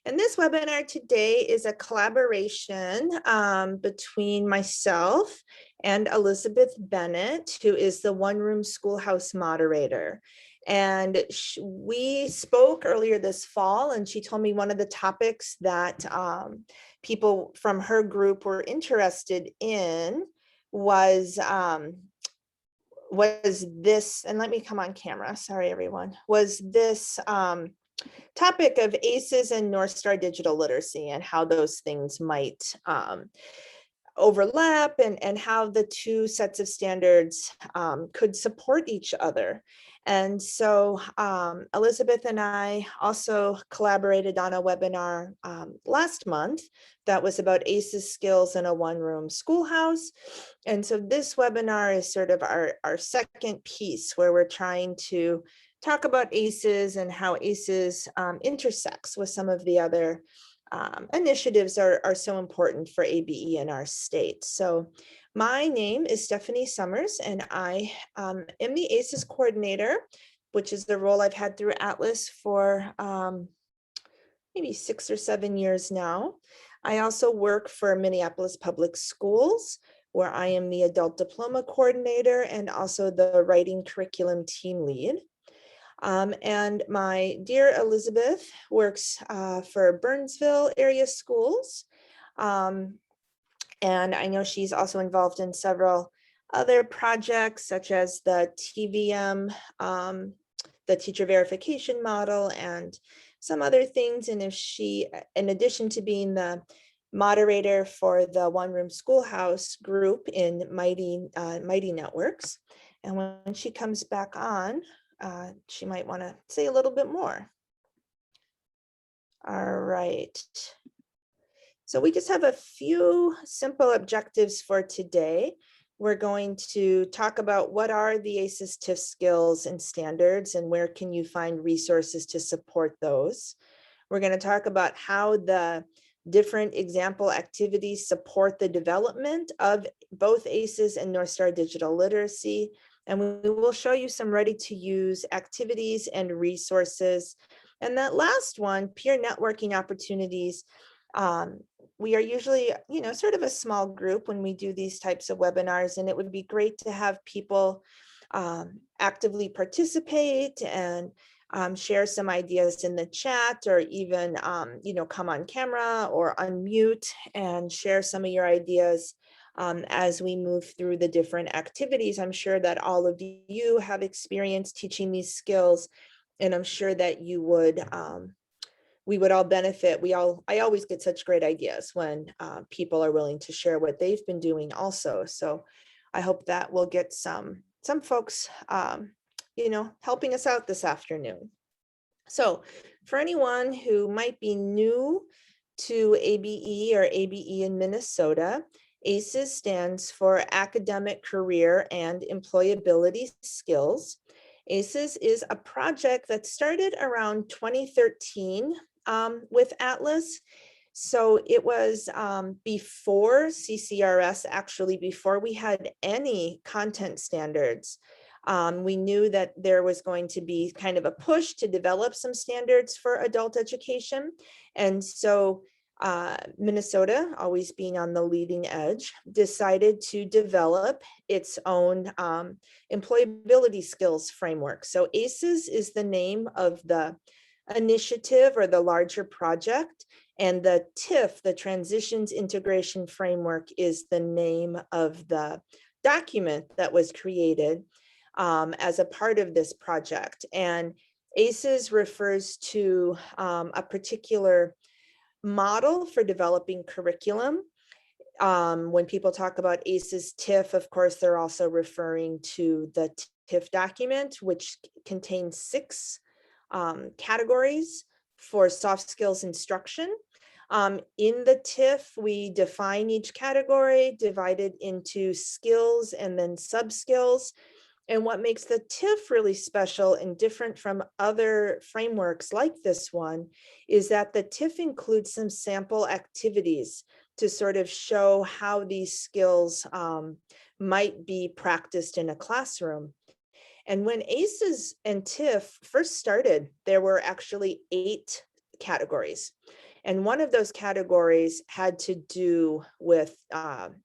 And this webinar today is a collaboration between myself and Elizabeth Bennett, who is the One Room Schoolhouse moderator. And we spoke earlier this fall, and she told me one of the topics that people from her group were interested in was this, and let me come on camera, sorry everyone, was this topic of ACES and Northstar Digital Literacy and how those things might overlap and how the two sets of standards could support each other. And so Elizabeth and I also collaborated on a webinar last month that was about ACES skills in a one-room schoolhouse. And so this webinar is sort of our second piece where we're trying to talk about ACES and how ACES intersects with some of the other initiatives are so important for ABE in our state. So my name is Stephanie Sommers, and I am the ACES coordinator, which is the role I've had through Atlas for maybe 6 or 7 years now. I also work for Minneapolis Public Schools, where I am the adult diploma coordinator and also the writing curriculum team lead. And my dear Elizabeth works for Burnsville area schools. And I know she's also involved in several other projects such as the TVM, the teacher verification model, and some other things. And if she, in addition to being the moderator for the One Room Schoolhouse group in Mighty Networks, and when she comes back on, she might want to say a little bit more. All right. So we just have a few simple objectives for today. We're going to talk about what are the ACES TIF skills and standards and where can you find resources to support those. We're going to talk about how the different example activities support the development of both ACES and Northstar Digital Literacy. And we will show you some ready-to-use activities and resources. And that last one, peer networking opportunities. We are usually, sort of a small group when we do these types of webinars, and it would be great to have people actively participate and share some ideas in the chat, or even, come on camera or unmute and share some of your ideas as we move through the different activities. I'm sure that all of you have experience teaching these skills, and I'm sure that you would, we would all benefit. I always get such great ideas when people are willing to share what they've been doing also. So I hope that we'll get some folks, helping us out this afternoon. So for anyone who might be new to ABE or ABE in Minnesota, ACES stands for Academic, Career, and Employability Skills. ACES is a project that started around 2013 with Atlas. So it was before CCRS, actually, before we had any content standards. We knew that there was going to be kind of a push to develop some standards for adult education. And so Minnesota, always being on the leading edge, decided to develop its own employability skills framework. So ACES is the name of the initiative or the larger project, and the TIF, the Transitions Integration Framework, is the name of the document that was created as a part of this project. And ACES refers to a particular model for developing curriculum. When people talk about ACES TIF, of course, they're also referring to the TIF document, which contains 6 categories for soft skills instruction. In the TIF, we define each category, divided into skills and then sub-skills. And what makes the TIF really special and different from other frameworks like this one is that the TIF includes some sample activities to sort of show how these skills might be practiced in a classroom. And when ACES and TIF first started, there were actually 8 categories. And one of those categories had to do with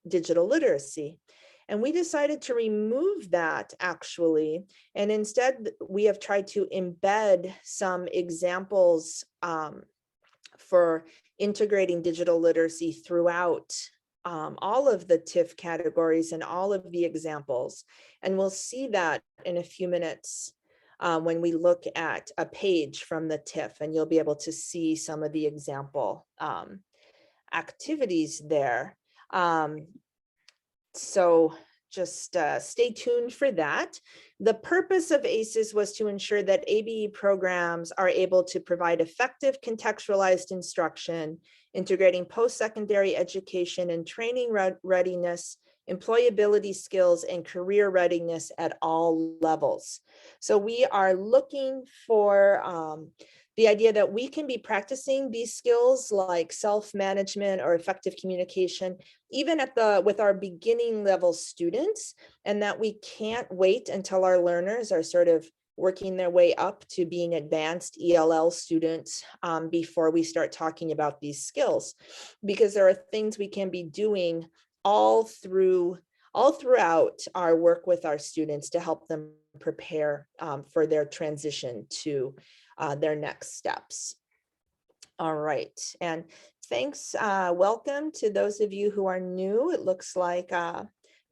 digital literacy. And we decided to remove that actually. And instead, we have tried to embed some examples for integrating digital literacy throughout all of the TIF categories and all of the examples. And we'll see that in a few minutes when we look at a page from the TIF, and you'll be able to see some of the example activities there. So just stay tuned for that. The purpose of ACES was to ensure that ABE programs are able to provide effective contextualized instruction, integrating post-secondary education and training readiness, employability skills, and career readiness at all levels. So we are looking for the idea that we can be practicing these skills like self-management or effective communication, even with our beginning level students, and that we can't wait until our learners are sort of working their way up to being advanced ELL students before we start talking about these skills, because there are things we can be doing all throughout our work with our students to help them prepare for their transition to their next steps. All right, and thanks, welcome to those of you who are new. It looks like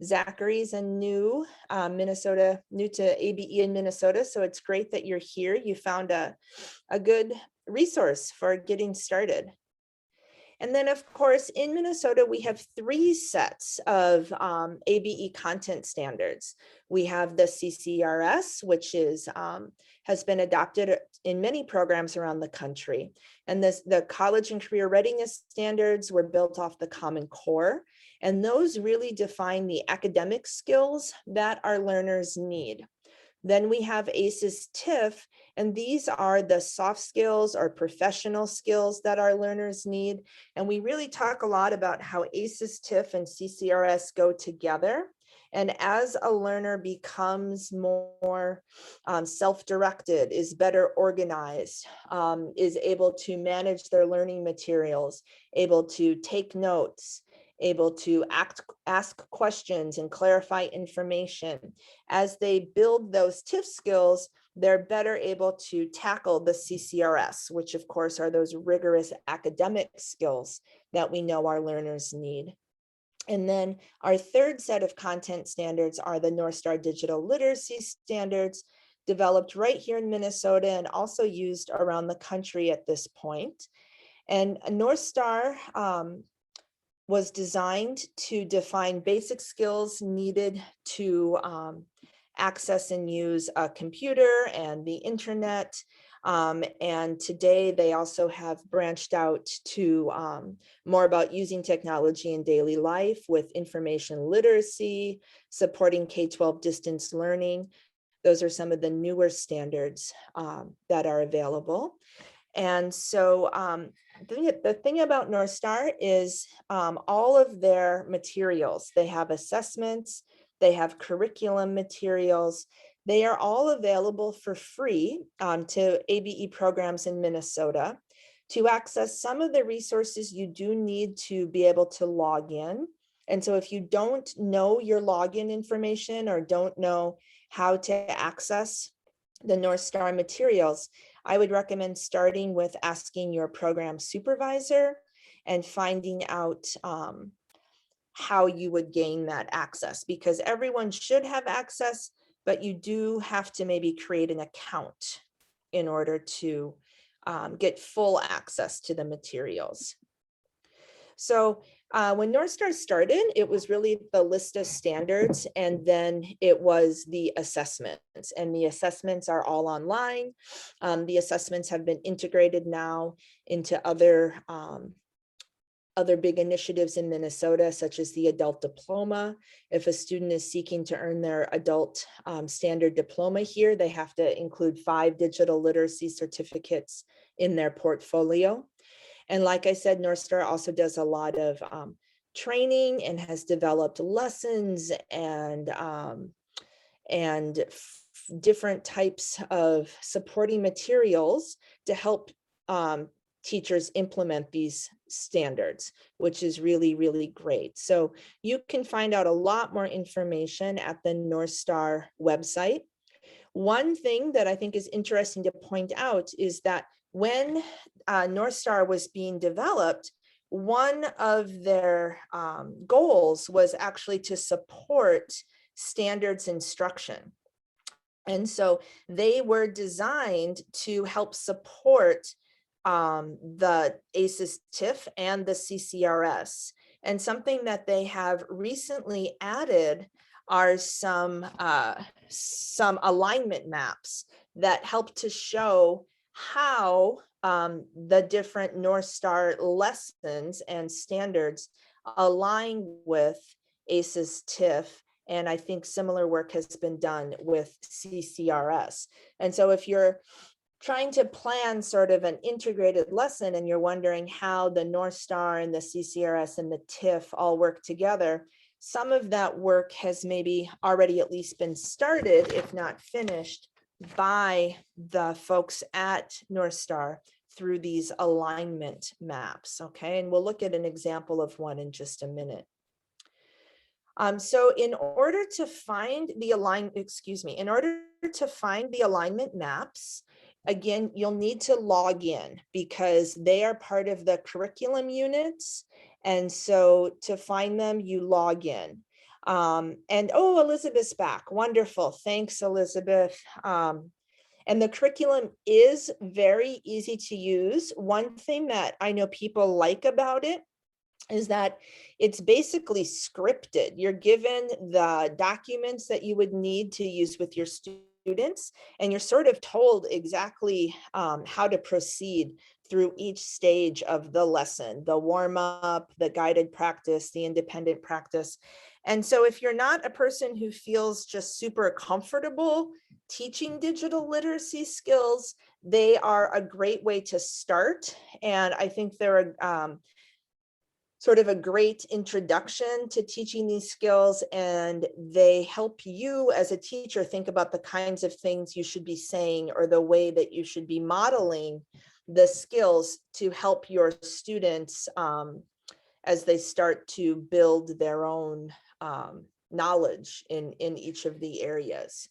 Zachary's a new to ABE in Minnesota, so it's great that you're here. You found a good resource for getting started. And then, of course, in Minnesota, we have 3 sets of ABE content standards. We have the CCRS, which has been adopted in many programs around the country. And the college and career readiness standards were built off the Common Core. And those really define the academic skills that our learners need. Then we have ACES TIF, and these are the soft skills or professional skills that our learners need. And we really talk a lot about how ACES TIF and CCRS go together. And as a learner becomes more self-directed, is better organized, is able to manage their learning materials, able to take notes, able to ask questions and clarify information. As they build those TIF skills, they're better able to tackle the CCRS, which of course are those rigorous academic skills that we know our learners need. And then our 3rd set of content standards are the Northstar Digital Literacy standards, developed right here in Minnesota and also used around the country at this point. And Northstar was designed to define basic skills needed to access and use a computer and the internet. And today they also have branched out to more about using technology in daily life with information literacy, supporting K-12 distance learning. Those are some of the newer standards that are available. And so the thing about Northstar is all of their materials, they have assessments, they have curriculum materials, they are all available for free to ABE programs in Minnesota. To access some of the resources, you do need to be able to log in. And so if you don't know your login information or don't know how to access the Northstar materials, I would recommend starting with asking your program supervisor and finding out how you would gain that access, because everyone should have access, but you do have to maybe create an account in order to get full access to the materials. So when Northstar started, it was really the list of standards, and then it was the assessments, and the assessments are all online. The assessments have been integrated now into other big initiatives in Minnesota, such as the adult diploma. If a student is seeking to earn their adult standard diploma here, they have to include 5 digital literacy certificates in their portfolio. And like I said, Northstar also does a lot of training and has developed lessons and different types of supporting materials to help teachers implement these standards, which is really, really great. So you can find out a lot more information at the Northstar website. One thing that I think is interesting to point out is that when Northstar was being developed, one of their goals was actually to support standards instruction. And so they were designed to help support the ACES TIF and the CCRS. And something that they have recently added are some alignment maps that help to show how the different Northstar lessons and standards align with ACES TIF. And I think similar work has been done with CCRS. And so if you're trying to plan sort of an integrated lesson and you're wondering how the Northstar and the CCRS and the TIF all work together, some of that work has maybe already at least been started, if not finished, by the folks at Northstar through these alignment maps. Okay, and we'll look at an example of one in just a minute. So in order to find the alignment maps, again, you'll need to log in because they are part of the curriculum units. And so to find them, you log in. And oh, Elizabeth's back. Wonderful. Thanks, Elizabeth. And the curriculum is very easy to use. One thing that I know people like about it is that it's basically scripted. You're given the documents that you would need to use with your students, and you're sort of told exactly how to proceed through each stage of the lesson, the warm up, the guided practice, the independent practice. And so if you're not a person who feels just super comfortable teaching digital literacy skills, they are a great way to start. And I think they're sort of a great introduction to teaching these skills, and they help you as a teacher think about the kinds of things you should be saying or the way that you should be modeling the skills to help your students as they start to build their own knowledge in each of the areas.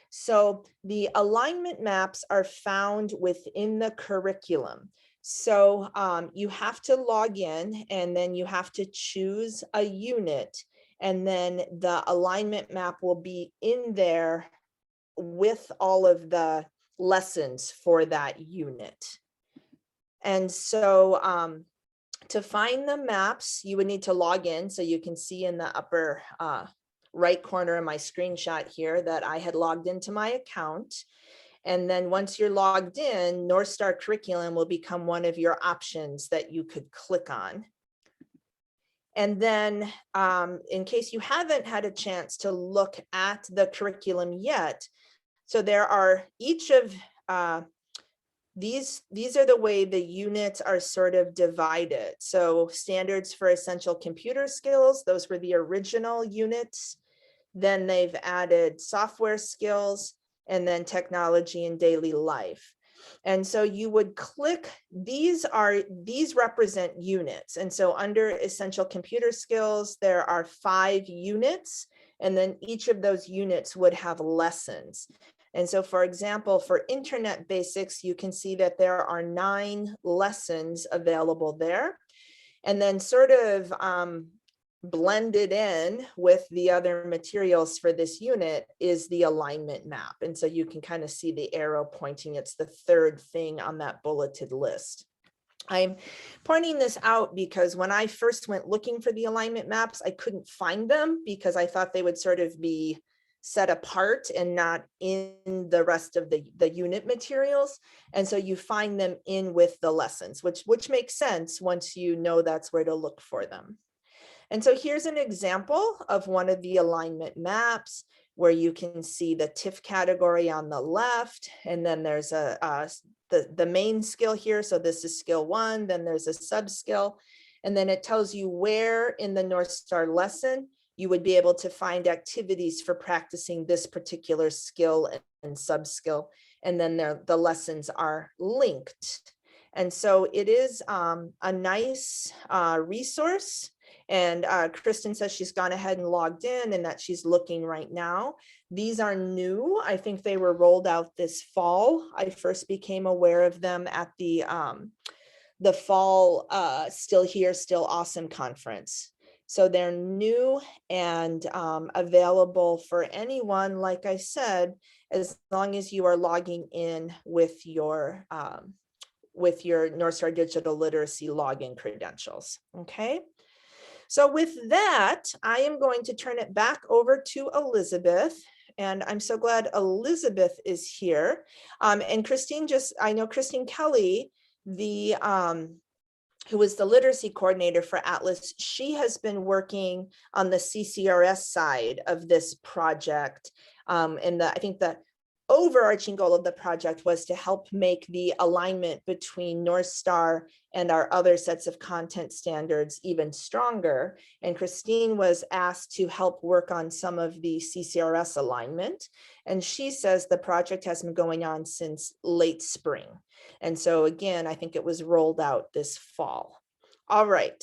So the alignment maps are found within the curriculum. So you have to log in, and then you have to choose a unit, and then the alignment map will be in there with all of the lessons for that unit. And so to find the maps, you would need to log in. So you can see in the upper right corner of my screenshot here that I had logged into my account. And then once you're logged in, Northstar Curriculum will become one of your options that you could click on. And then in case you haven't had a chance to look at the curriculum yet, so there are each of these are the way the units are sort of divided. So standards for essential computer skills, those were the original units. Then they've added software skills, and then technology and daily life. And so you would click, these represent units. And so under essential computer skills, there are 5 units, and then each of those units would have lessons. And so, for example, for internet basics, you can see that there are 9 lessons available there. And then sort of blended in with the other materials for this unit is the alignment map. And so you can kind of see the arrow pointing, it's the 3rd thing on that bulleted list. I'm pointing this out because when I first went looking for the alignment maps, I couldn't find them because I thought they would sort of be set apart and not in the rest of the unit materials. And so you find them in with the lessons, which makes sense once you know that's where to look for them. And so here's an example of one of the alignment maps where you can see the TIF category on the left, and then there's the main skill here. So this is skill 1, then there's a sub skill, and then it tells you where in the Northstar lesson you would be able to find activities for practicing this particular skill and sub skill. And then the lessons are linked. And so it is a nice resource. And Kristen says she's gone ahead and logged in and that she's looking right now. These are new. I think they were rolled out this fall. I first became aware of them at the fall Still Here, Still Awesome conference. So they're new and available for anyone, like I said, as long as you are logging in with your Northstar Digital Literacy login credentials, okay? So with that, I am going to turn it back over to Elizabeth. And I'm so glad Elizabeth is here. And Christine I know Christine Kelly, who was the literacy coordinator for Atlas, she has been working on the CCRS side of this project. And I think the overarching goal of the project was to help make the alignment between Northstar and our other sets of content standards even stronger. And Christine was asked to help work on some of the CCRS alignment. And she says the project has been going on since late spring. And so again, I think it was rolled out this fall. All right.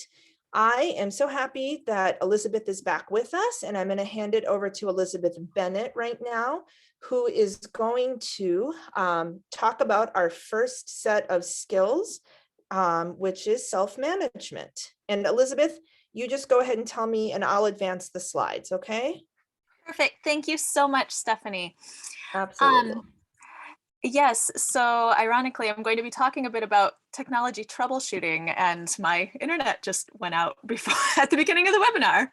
I am so happy that Elizabeth is back with us, and I'm going to hand it over to Elizabeth Bennett right now, who is going to talk about our first set of skills, which is self-management. And Elizabeth, you just go ahead and tell me and I'll advance the slides, okay? Perfect. Thank you so much, Stephanie. Absolutely. Yes, so ironically, I'm going to be talking a bit about technology troubleshooting, and my internet just went out before at the beginning of the webinar.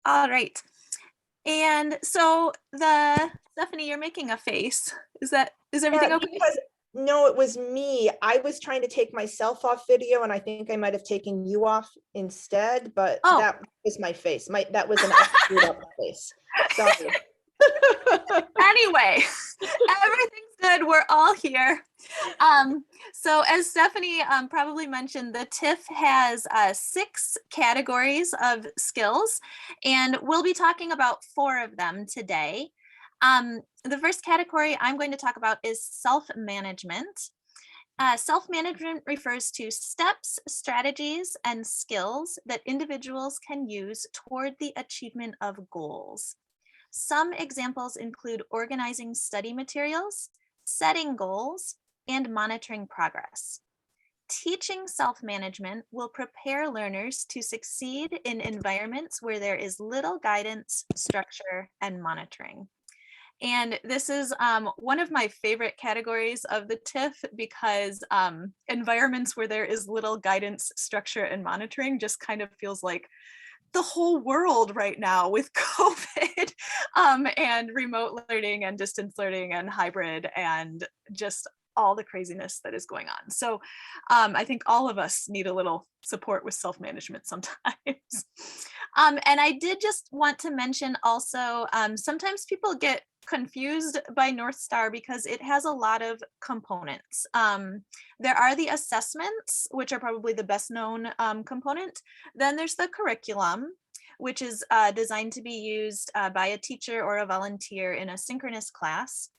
All right. And so Stephanie, you're making a face. Is everything okay? Because, no, it was me. I was trying to take myself off video and I think I might have taken you off instead, but that was my face. That was an screwed up face. Sorry. Anyway, everything's good. We're all here. So as Stephanie probably mentioned, the TIF has 6 categories of skills, and we'll be talking about 4 of them today. The first category I'm going to talk about is self-management. Self-management refers to steps, strategies, and skills that individuals can use toward the achievement of goals. Some examples include organizing study materials, setting goals, and monitoring progress. Teaching self-management will prepare learners to succeed in environments where there is little guidance, structure, and monitoring. And this is one of my favorite categories of the TIF because environments where there is little guidance, structure, and monitoring just kind of feels like the whole world right now with COVID and remote learning and distance learning and hybrid and just all the craziness that is going on. So I think all of us need a little support with self-management sometimes. And I did just want to mention also, sometimes people get confused by Northstar because it has a lot of components. There are the assessments, which are probably the best known component. Then there's the curriculum, which is designed to be used by a teacher or a volunteer in a synchronous class.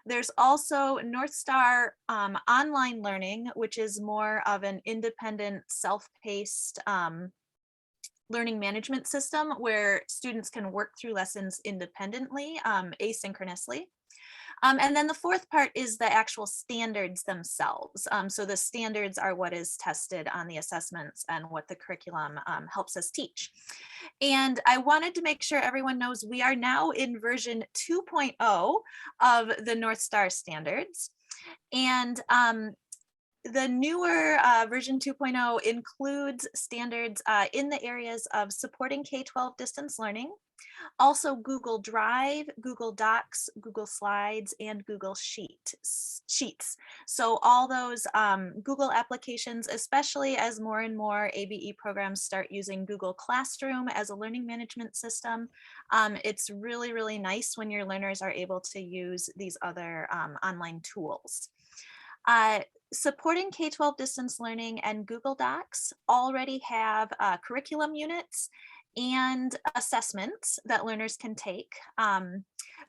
There's also Northstar online learning, which is more of an independent, self-paced learning management system where students can work through lessons independently, asynchronously. And then the fourth part is the actual standards themselves. So the standards are what is tested on the assessments and what the curriculum helps us teach. And I wanted to make sure everyone knows we are now in version 2.0 of the Northstar standards. And the newer version 2.0 includes standards in the areas of supporting K-12 distance learning, also Google Drive, Google Docs, Google Slides, and Google Sheets. So all those Google applications, especially as more and more ABE programs start using Google Classroom as a learning management system, it's really, really nice when your learners are able to use these other online tools. Supporting K-12 distance learning and Google Docs already have curriculum units, and assessments that learners can take.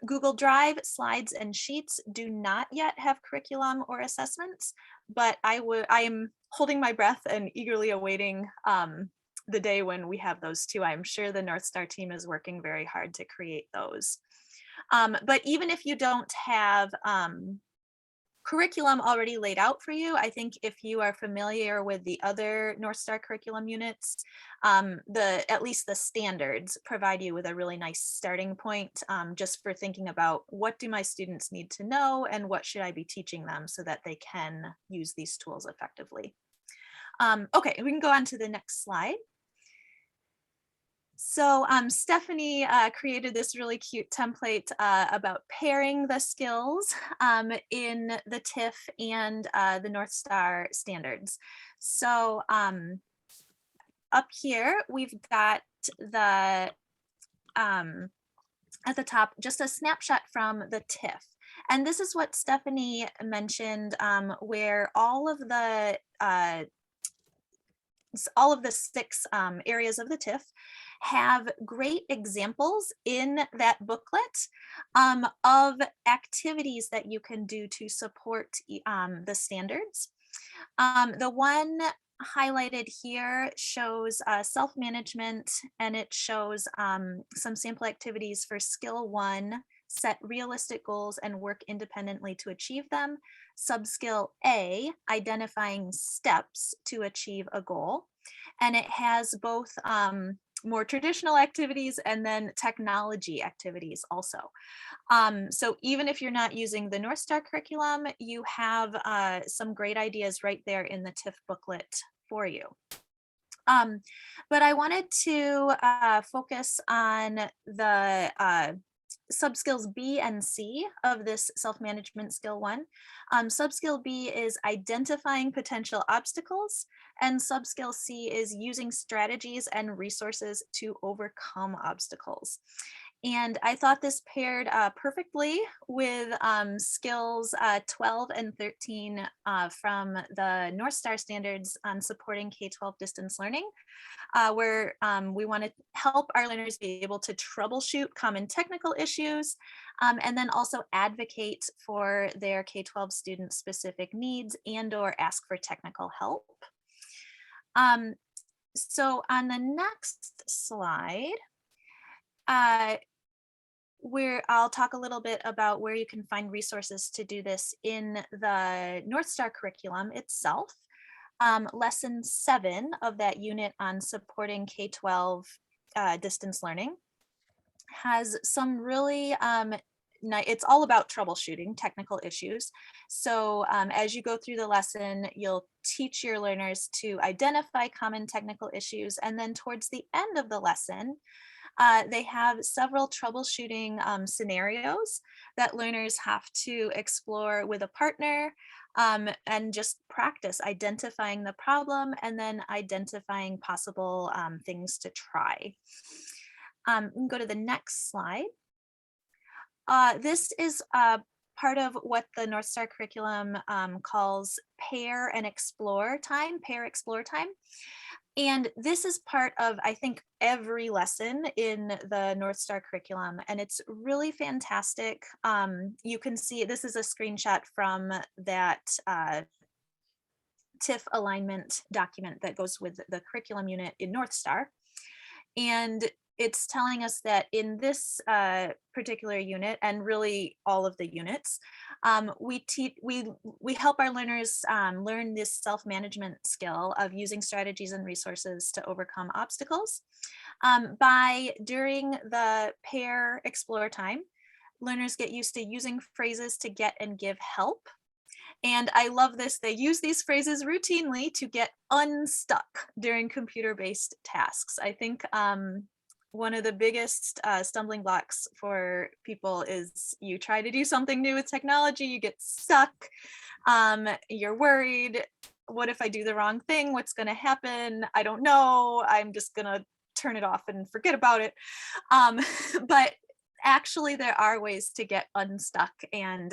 Google Drive, Slides, and Sheets do not yet have curriculum or assessments, but I am holding my breath and eagerly awaiting the day when we have those too. I'm sure the Northstar team is working very hard to create those. But even if you don't have curriculum already laid out for you, I think if you are familiar with the other Northstar curriculum units, at least the standards provide you with a really nice starting point, just for thinking about what do my students need to know and what should I be teaching them so that they can use these tools effectively. Okay, we can go on to the next slide. So Stephanie created this really cute template about pairing the skills in the TIF and the Northstar standards. So up here, we've got the, at the top, just a snapshot from the TIF. And this is what Stephanie mentioned, where all of the 6 areas of the TIF have great examples in that booklet of activities that you can do to support the standards. The one highlighted here shows self-management, and it shows some sample activities for skill 1, set realistic goals and work independently to achieve them. Subskill A, identifying steps to achieve a goal. And it has both more traditional activities and then technology activities also. So even if you're not using the Northstar curriculum, you have some great ideas right there in the TIF booklet for you. But I wanted to focus on the subskills B and C of this self-management skill 1. Subskill B is identifying potential obstacles, and subskill C is using strategies and resources to overcome obstacles. And I thought this paired perfectly with skills 12 and 13 from the Northstar standards on supporting K-12 distance learning, where we want to help our learners be able to troubleshoot common technical issues, and then also advocate for their K-12 student specific needs and/or ask for technical help. So on the next slide, where I'll talk a little bit about where you can find resources to do this in the Northstar curriculum itself. Lesson 7 of that unit on supporting K-12 distance learning has some really it's all about troubleshooting technical issues. So as you go through the lesson, you'll teach your learners to identify common technical issues, and then towards the end of the lesson, they have several troubleshooting scenarios that learners have to explore with a partner, and just practice identifying the problem and then identifying possible things to try. We can go to the next slide. This is part of what the Northstar curriculum calls pair explore time. And this is part of, I think, every lesson in the Northstar curriculum, and it's really fantastic. You can see this is a screenshot from that TIF alignment document that goes with the curriculum unit in Northstar. And it's telling us that in this particular unit, and really all of the units, we help our learners learn this self-management skill of using strategies and resources to overcome obstacles. During the pair explore time, learners get used to using phrases to get and give help. And I love this. They use these phrases routinely to get unstuck during computer-based tasks. I think one of the biggest stumbling blocks for people is you try to do something new with technology, you get stuck, you're worried, what if I do the wrong thing? What's going to happen? I don't know. I'm just going to turn it off and forget about it. But actually there are ways to get unstuck, and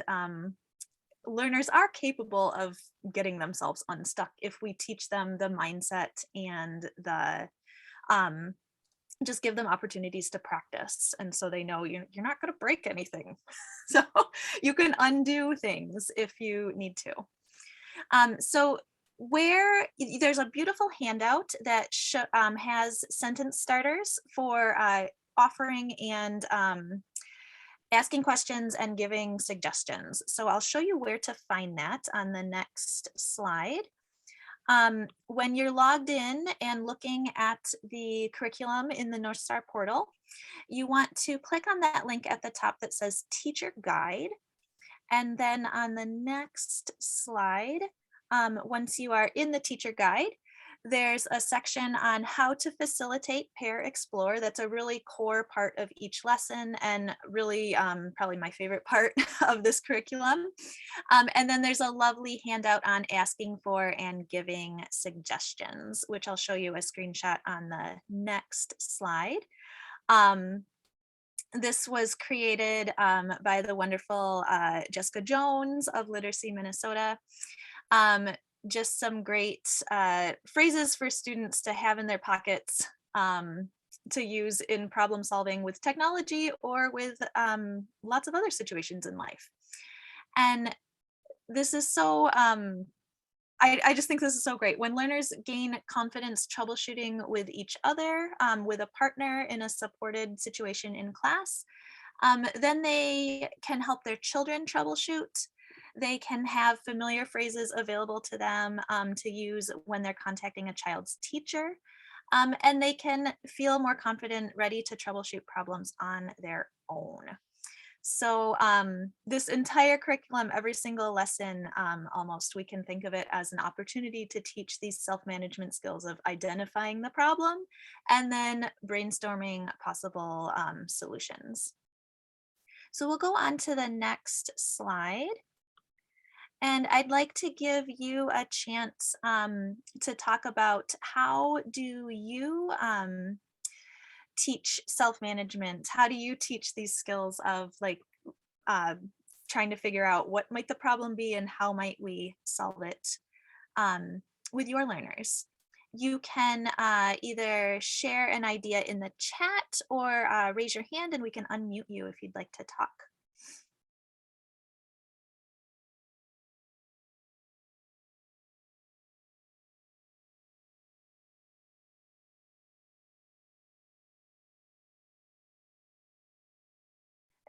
learners are capable of getting themselves unstuck if we teach them the mindset and the just give them opportunities to practice. And so they know you're not going to break anything. So you can undo things if you need to. So there's a beautiful handout that has sentence starters for offering and asking questions and giving suggestions. So I'll show you where to find that on the next slide. When you're logged in and looking at the curriculum in the Northstar portal, you want to click on that link at the top that says Teacher Guide. And then on the next slide, once you are in the Teacher Guide, there's a section on how to facilitate pair explore. That's a really core part of each lesson and really probably my favorite part of this curriculum. And then there's a lovely handout on asking for and giving suggestions, which I'll show you a screenshot on the next slide. This was created by the wonderful Jessica Jones of Literacy Minnesota. Just some great phrases for students to have in their pockets to use in problem solving with technology or with lots of other situations in life. And this is so, I just think this is so great. When learners gain confidence troubleshooting with each other, with a partner in a supported situation in class, then they can help their children troubleshoot. They can have familiar phrases available to them to use when they're contacting a child's teacher. And they can feel more confident, ready to troubleshoot problems on their own. So this entire curriculum, every single lesson, almost, we can think of it as an opportunity to teach these self-management skills of identifying the problem and then brainstorming possible solutions. So we'll go on to the next slide. And I'd like to give you a chance to talk about how do you teach self-management? How do you teach these skills of like trying to figure out what might the problem be and how might we solve it with your learners? You can either share an idea in the chat or raise your hand and we can unmute you if you'd like to talk.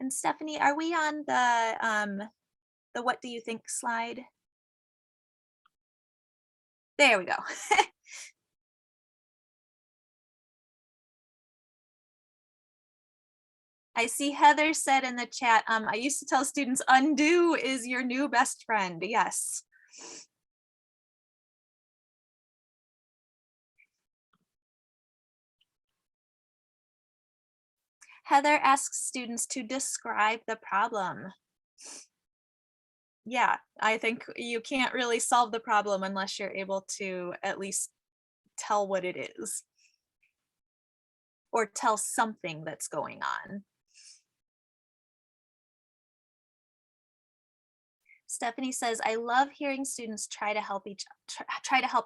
And Stephanie, are we on the what do you think slide? There we go. I see Heather said in the chat, I used to tell students undo is your new best friend. Yes. Heather asks students to describe the problem. Yeah, I think you can't really solve the problem unless you're able to at least tell what it is or tell something that's going on. Stephanie says, I love hearing students try to help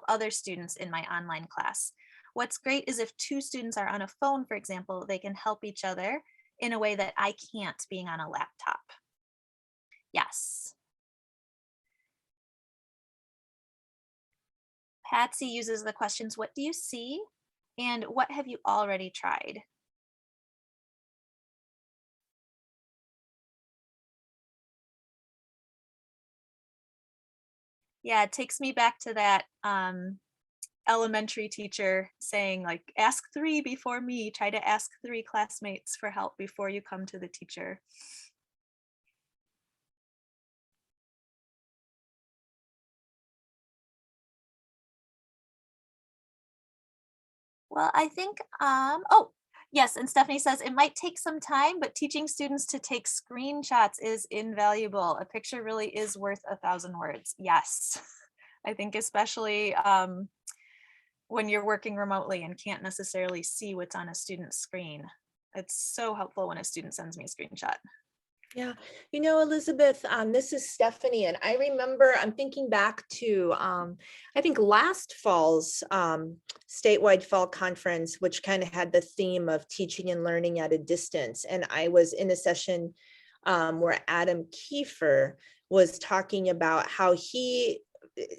other students in my online class. What's great is if two students are on a phone, for example, they can help each other in a way that I can't being on a laptop. Yes. Patsy uses the questions, what do you see? And what have you already tried? Yeah, it takes me back to that elementary teacher saying like, ask 3 before me, try to ask 3 classmates for help before you come to the teacher. Well, I think, oh, yes, and Stephanie says it might take some time, but teaching students to take screenshots is invaluable. A picture really is worth 1,000 words. Yes, I think especially when you're working remotely and can't necessarily see what's on a student's screen. It's so helpful when a student sends me a screenshot. Yeah, you know, Elizabeth, this is Stephanie, and I remember I'm thinking back to I think last fall's statewide fall conference, which kind of had the theme of teaching and learning at a distance. And I was in a session where Adam Kiefer was talking about how he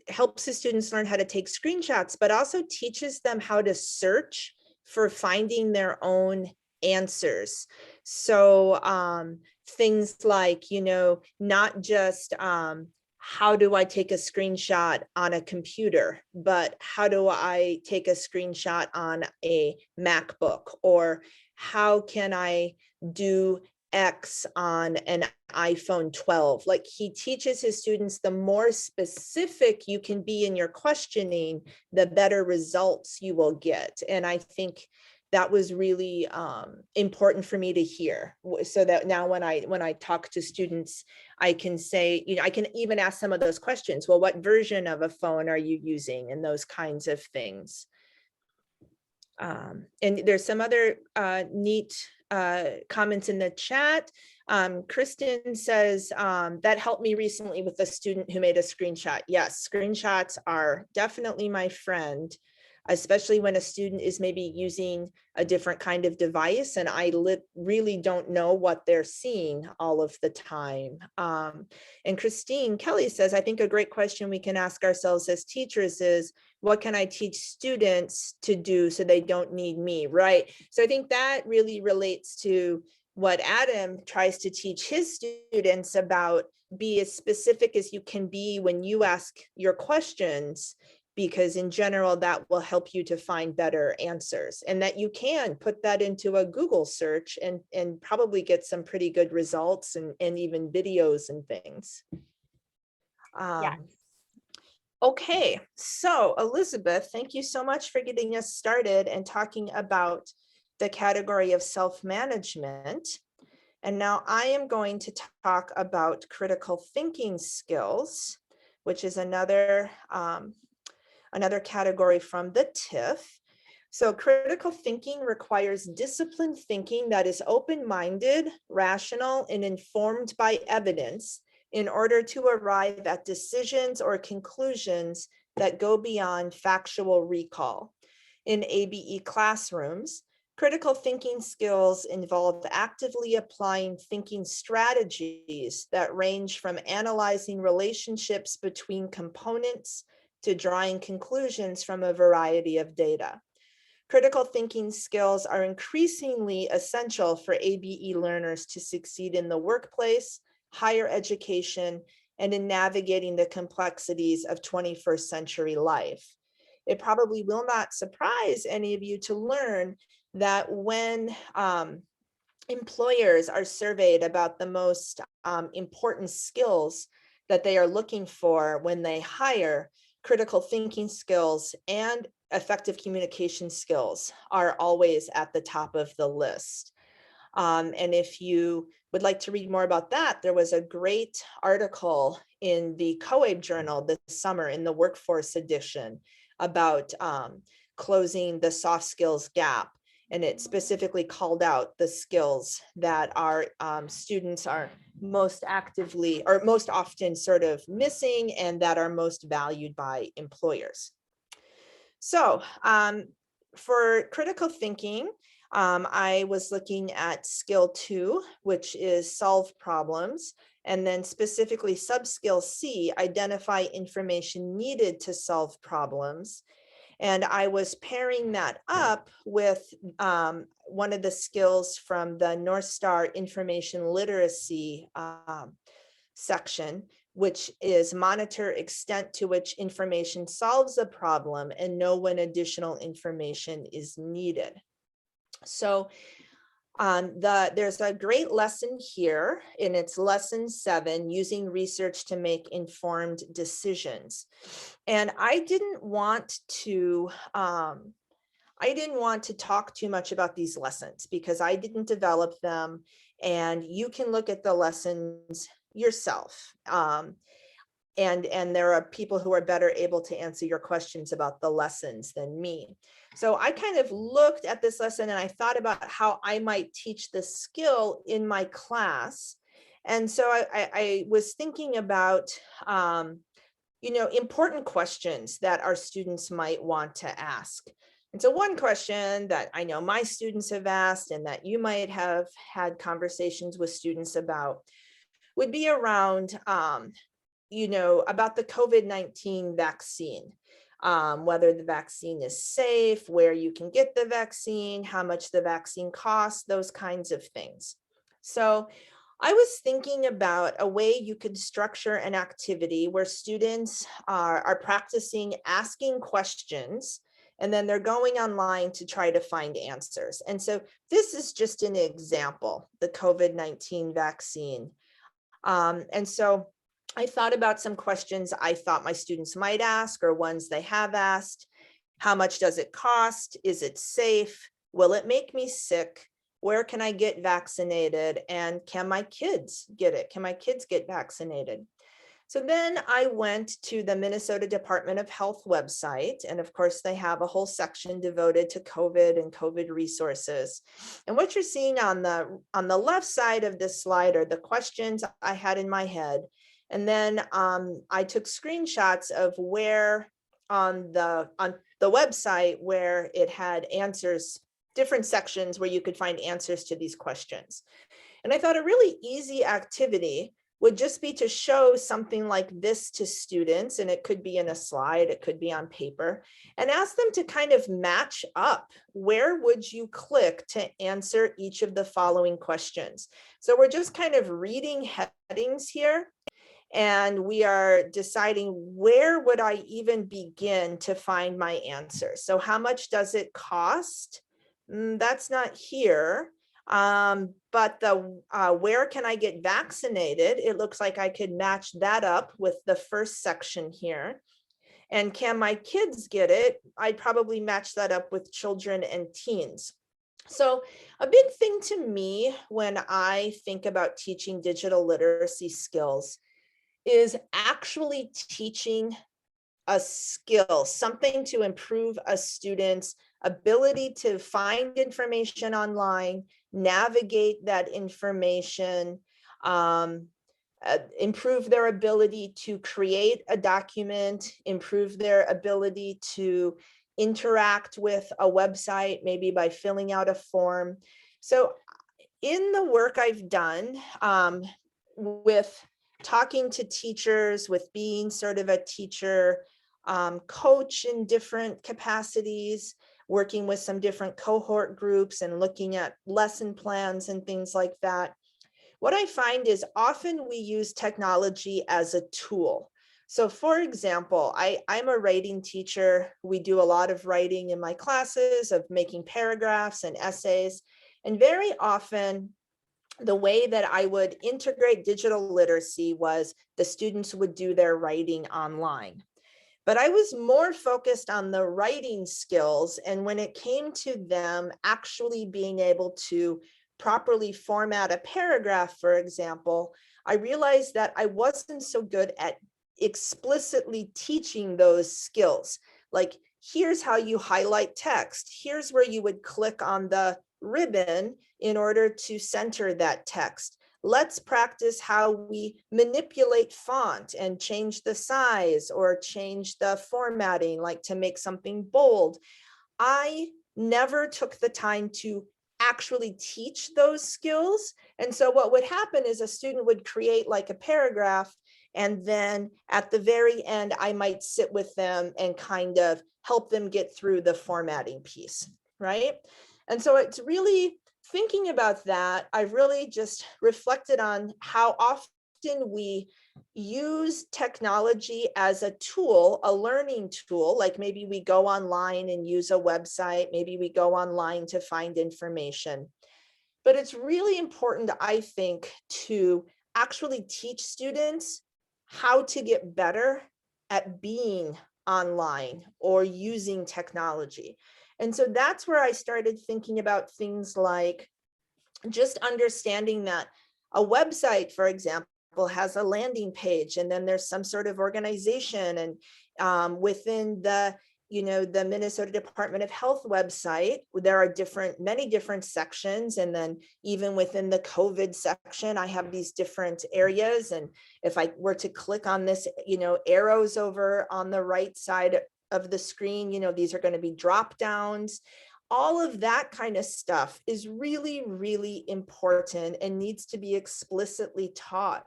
helps his students learn how to take screenshots, but also teaches them how to search for finding their own answers. So things like, you know, not just how do I take a screenshot on a computer, but how do I take a screenshot on a MacBook, or how can I do X on an iPhone 12. Like, he teaches his students, the more specific you can be in your questioning, the better results you will get. And I think that was really important for me to hear, so that now when I talk to students, I can say, you know, I can even ask some of those questions. Well, what version of a phone are you using, and those kinds of things. And there's some other neat comments in the chat. Kristen says, that helped me recently with a student who made a screenshot. Yes, screenshots are definitely my friend, especially when a student is maybe using a different kind of device and I really don't know what they're seeing all of the time. And Christine Kelly says, I think a great question we can ask ourselves as teachers is, what can I teach students to do so they don't need me, right? So I think that really relates to what Adam tries to teach his students about: be as specific as you can be when you ask your questions, because in general, that will help you to find better answers, and that you can put that into a Google search and probably get some pretty good results, and even videos and things. Yeah. Okay, so Elizabeth, thank you so much for getting us started and talking about the category of self-management. And now I am going to talk about critical thinking skills, which is another category from the TIF. So critical thinking requires disciplined thinking that is open-minded, rational, and informed by evidence in order to arrive at decisions or conclusions that go beyond factual recall. In ABE classrooms, critical thinking skills involve actively applying thinking strategies that range from analyzing relationships between components to drawing conclusions from a variety of data. Critical thinking skills are increasingly essential for ABE learners to succeed in the workplace, higher education, and in navigating the complexities of 21st century life. It probably will not surprise any of you to learn that when employers are surveyed about the most important skills that they are looking for when they hire, critical thinking skills and effective communication skills are always at the top of the list. And if you would like to read more about that, there was a great article in the COABE journal this summer in the workforce edition about closing the soft skills gap. And it specifically called out the skills that our students are most actively or most often sort of missing and that are most valued by employers. So for critical thinking, I was looking at skill 2, which is solve problems, and then specifically sub-skill C, identify information needed to solve problems. And I was pairing that up with one of the skills from the Northstar Information Literacy section, which is monitor extent to which information solves a problem and know when additional information is needed. So there's a great lesson here, and it's lesson 7, using research to make informed decisions. And I didn't want to talk too much about these lessons because I didn't develop them, and you can look at the lessons yourself. And there are people who are better able to answer your questions about the lessons than me. So I kind of looked at this lesson and I thought about how I might teach this skill in my class. And so I was thinking about, important questions that our students might want to ask. And so one question that I know my students have asked and that you might have had conversations with students about would be around, about the COVID-19 vaccine, whether the vaccine is safe, where you can get the vaccine, how much the vaccine costs, those kinds of things. So I was thinking about a way you could structure an activity where students are practicing asking questions, and then they're going online to try to find answers. And so this is just an example, the COVID-19 vaccine. And so I thought about some questions I thought my students might ask, or ones they have asked. How much does it cost? Is it safe? Will it make me sick? Where can I get vaccinated? And can my kids get it? Can my kids get vaccinated? So then I went to the Minnesota Department of Health website. And of course, they have a whole section devoted to COVID and COVID resources. And what you're seeing on the left side of this slide are the questions I had in my head. And then I took screenshots of where on the website where it had answers, different sections where you could find answers to these questions. And I thought a really easy activity would just be to show something like this to students, and it could be in a slide, it could be on paper, and ask them to kind of match up. Where would you click to answer each of the following questions? So we're just kind of reading headings here, and we are deciding where would I even begin to find my answer. So how much does it cost? That's not here. But the where can I get vaccinated? It looks like I could match that up with the first section here. And can my kids get it? I'd probably match that up with children and teens. So a big thing to me when I think about teaching digital literacy skills is actually teaching a skill, something to improve a student's ability to find information online, navigate that information, improve their ability to create a document, improve their ability to interact with a website, maybe by filling out a form. So in the work I've done with talking to teachers, with being sort of a teacher coach in different capacities, working with some different cohort groups and looking at lesson plans and things like that, what I find is often we use technology as a tool. So for example, I'm a writing teacher. We do a lot of writing in my classes, of making paragraphs and essays. And very often, the way that I would integrate digital literacy was the students would do their writing online. But I was more focused on the writing skills. And when it came to them actually being able to properly format a paragraph, for example, I realized that I wasn't so good at explicitly teaching those skills. Like, here's how you highlight text. Here's where you would click on the ribbon in order to center that text. Let's practice how we manipulate font and change the size or change the formatting, like to make something bold. I never took the time to actually teach those skills. And so what would happen is a student would create like a paragraph, and then at the very end, I might sit with them and kind of help them get through the formatting piece, right? And so it's really thinking about that. I really just reflected on how often we use technology as a tool, a learning tool, like maybe we go online and use a website, maybe we go online to find information. But it's really important, I think, to actually teach students how to get better at being online or using technology. And so that's where I started thinking about things like just understanding that a website, for example, has a landing page, and then there's some sort of organization, and within the the Minnesota Department of Health website, there are many different sections. And then even within the COVID section, I have these different areas. And if I were to click on this, arrows over on the right side of the screen, these are going to be drop downs. All of that kind of stuff is really, really important and needs to be explicitly taught.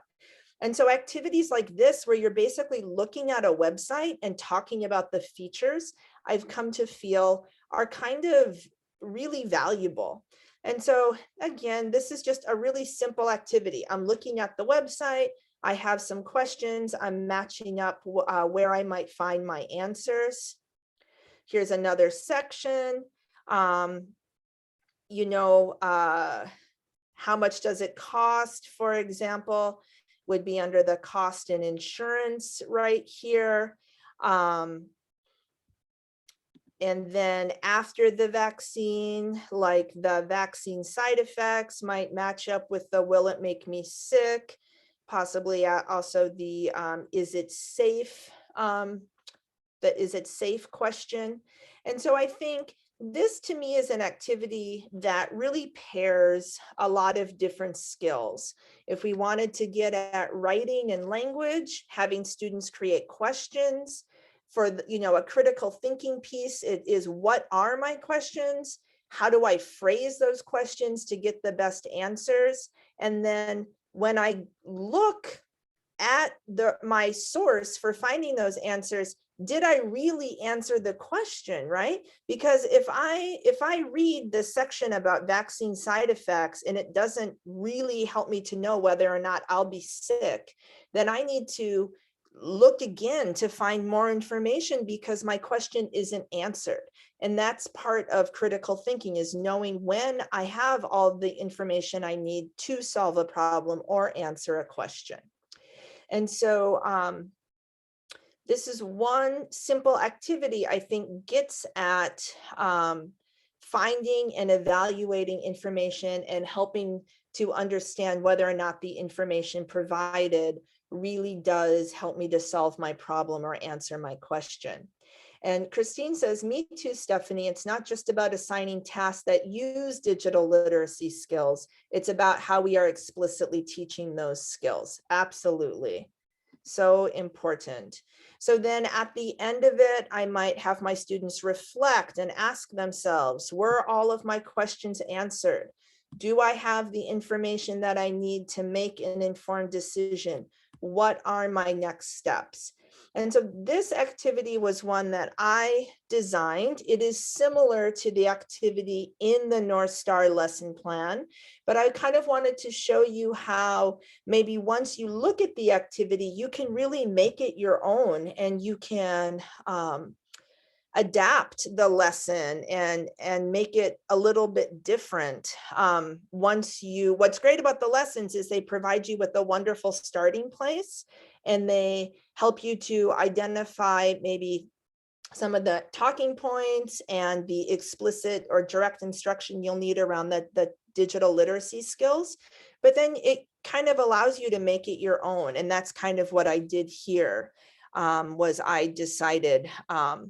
And so activities like this, where you're basically looking at a website and talking about the features, I've come to feel are kind of really valuable. And so again, this is just a really simple activity. I'm looking at the website. I have some questions. I'm matching up where I might find my answers. Here's another section. How much does it cost, for example, would be under the cost and insurance right here. And then after the vaccine, like the vaccine side effects might match up with the will it make me sick, possibly also the is it safe, the is it safe question. And so I think this to me is an activity that really pairs a lot of different skills. If we wanted to get at writing and language, having students create questions for a critical thinking piece, it is what are my questions? How do I phrase those questions to get the best answers? And then when I look at my source for finding those answers, did I really answer the question, right? Because if I read the section about vaccine side effects and it doesn't really help me to know whether or not I'll be sick, then I need to look again to find more information because my question isn't answered. And that's part of critical thinking, is knowing when I have all the information I need to solve a problem or answer a question. And so this is one simple activity I think gets at finding and evaluating information and helping to understand whether or not the information provided really does help me to solve my problem or answer my question. And Christine says, me too, Stephanie. It's not just about assigning tasks that use digital literacy skills. It's about how we are explicitly teaching those skills. Absolutely. So important. So then at the end of it, I might have my students reflect and ask themselves, were all of my questions answered? Do I have the information that I need to make an informed decision? What are my next steps? And so this activity was one that I designed. It is similar to the activity in the Northstar lesson plan, but I kind of wanted to show you how maybe once you look at the activity, you can really make it your own, and you can adapt the lesson and make it a little bit different. What's great about the lessons is they provide you with a wonderful starting place, and they help you to identify maybe some of the talking points and the explicit or direct instruction you'll need around the digital literacy skills. But then it kind of allows you to make it your own. And that's kind of what I did here, was I decided a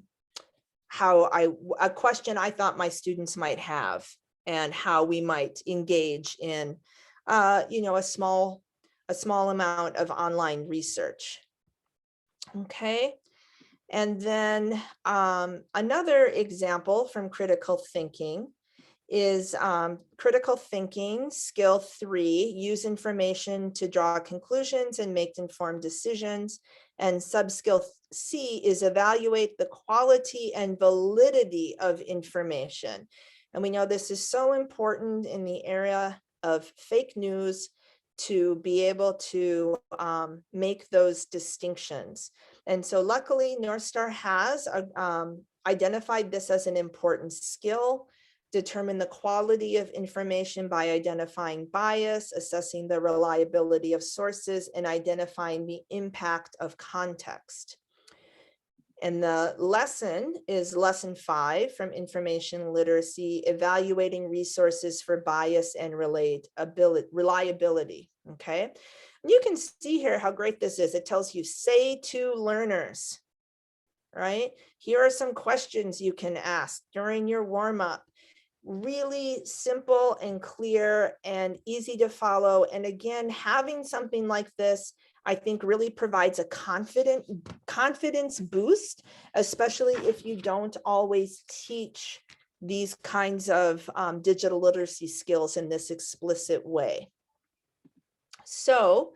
question I thought my students might have and how we might engage in, a small amount of online research. Okay. And then another example from critical thinking is critical thinking skill 3, use information to draw conclusions and make informed decisions. And subskill C is evaluate the quality and validity of information. And we know this is so important in the area of fake news, to be able to make those distinctions. And so luckily, Northstar has identified this as an important skill, determine the quality of information by identifying bias, assessing the reliability of sources, and identifying the impact of context. And the lesson is lesson 5 from information literacy, evaluating resources for bias and reliability. Okay. And you can see here how great this is. It tells you, say to learners. right? Here are some questions you can ask during your warm-up. Really simple and clear and easy to follow. And again, having something like this, I think really provides a confidence boost, especially if you don't always teach these kinds of digital literacy skills in this explicit way. So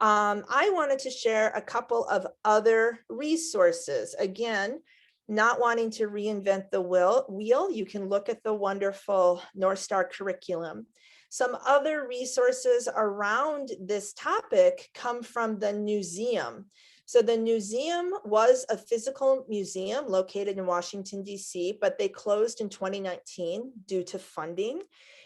I wanted to share a couple of other resources. Again, not wanting to reinvent the wheel, you can look at the wonderful Northstar Curriculum. Some other resources around this topic come from the Newseum. So the Newseum was a physical museum located in Washington, D.C., but they closed in 2019 due to funding,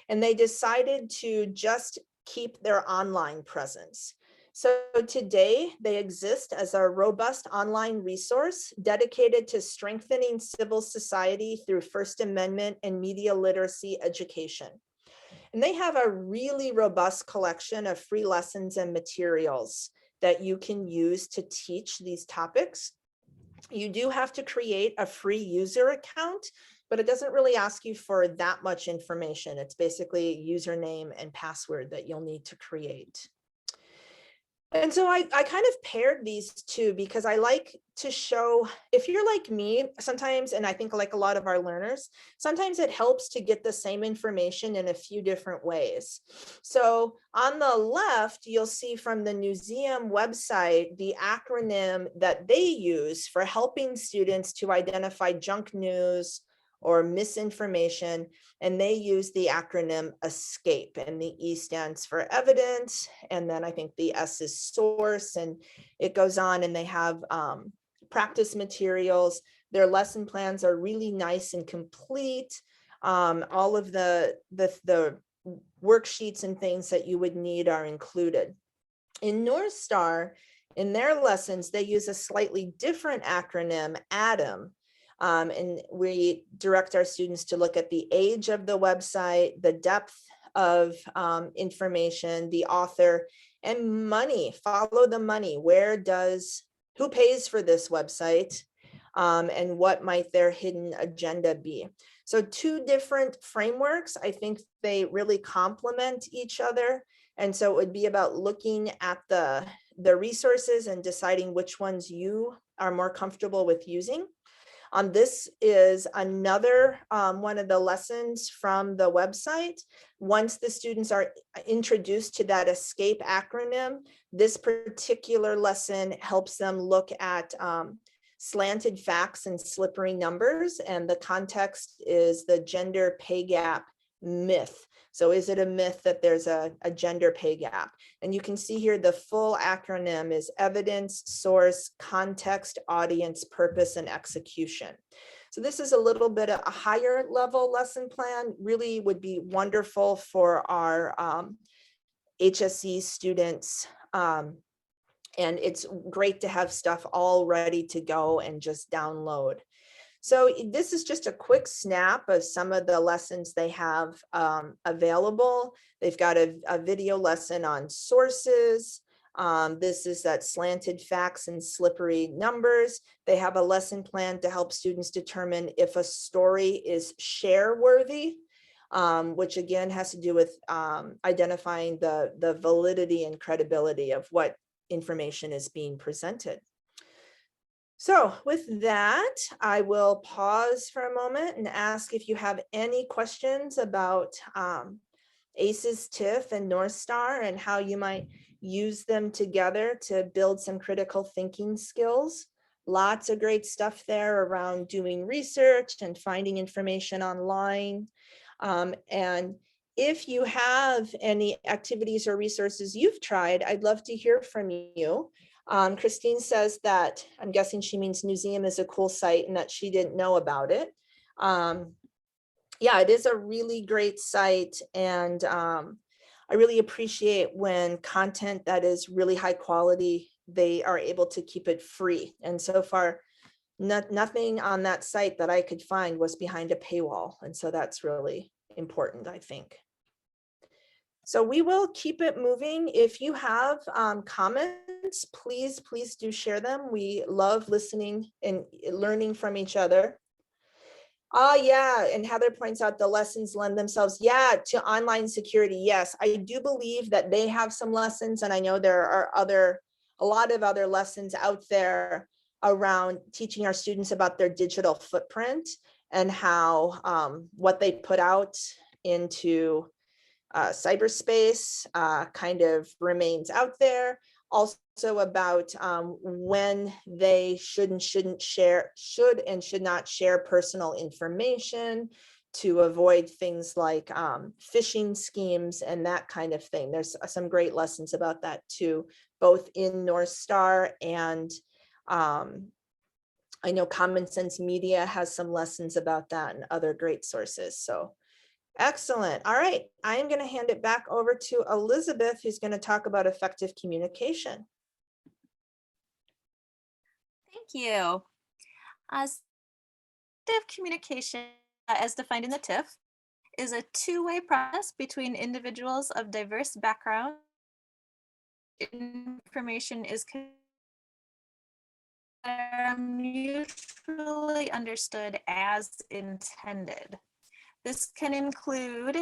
and they decided to just keep their online presence. So today they exist as a robust online resource dedicated to strengthening civil society through First Amendment and media literacy education. And they have a really robust collection of free lessons and materials that you can use to teach these topics. You do have to create a free user account, but it doesn't really ask you for that much information. It's basically a username and password that you'll need to create. And so I kind of paired these two because I like to show, if you're like me sometimes, and I think like a lot of our learners, sometimes it helps to get the same information in a few different ways. So on the left, you'll see from the Newseum website, the acronym that they use for helping students to identify junk news or misinformation, and they use the acronym ESCAPE, and the E stands for evidence, and then I think the S is source, and it goes on, and they have practice materials. Their lesson plans are really nice and complete. All of the worksheets and things that you would need are included. In Northstar, in their lessons, they use a slightly different acronym, ADAM, and we direct our students to look at the age of the website, the depth of information, the author, and money. Follow the money. Who pays for this website, and what might their hidden agenda be? So two different frameworks. I think they really complement each other. And so it would be about looking at the resources and deciding which ones you are more comfortable with using. This is another one of the lessons from the website. Once the students are introduced to that ESCAPE acronym, this particular lesson helps them look at slanted facts and slippery numbers, and the context is the gender pay gap myth. So is it a myth that there's a gender pay gap? And you can see here the full acronym is evidence, source, context, audience, purpose, and execution. So this is a little bit of a higher level lesson plan, really would be wonderful for our HSE students. And it's great to have stuff all ready to go and just download. So this is just a quick snap of some of the lessons they have available. They've got a video lesson on sources. This is that slanted facts and slippery numbers. They have a lesson plan to help students determine if a story is share worthy, which again has to do with identifying the validity and credibility of what information is being presented. So with that, I will pause for a moment and ask if you have any questions about ACES, TIFF, and Northstar and how you might use them together to build some critical thinking skills. Lots of great stuff there around doing research and finding information online. And if you have any activities or resources you've tried, I'd love to hear from you. Christine says that, I'm guessing she means Newseum is a cool site and that she didn't know about it. Yeah, it is a really great site, and I really appreciate when content that is really high quality, they are able to keep it free. And so far, nothing on that site that I could find was behind a paywall. And so that's really important, I think. So we will keep it moving. If you have comments, please do share them. We love listening and learning from each other. Oh, yeah. And Heather points out the lessons lend themselves, yeah, to online security. Yes, I do believe that they have some lessons. And I know there are a lot of other lessons out there around teaching our students about their digital footprint and how what they put out into cyberspace kind of remains out there. Also about when they should and should not share personal information, to avoid things like phishing schemes and that kind of thing. There's some great lessons about that too, both in Northstar and I know Common Sense Media has some lessons about that and other great sources. So excellent. All right. I am going to hand it back over to Elizabeth, who's going to talk about effective communication. Thank you. Effective communication, as defined in the TIF, is a two-way process between individuals of diverse backgrounds. Information is mutually understood as intended. This can include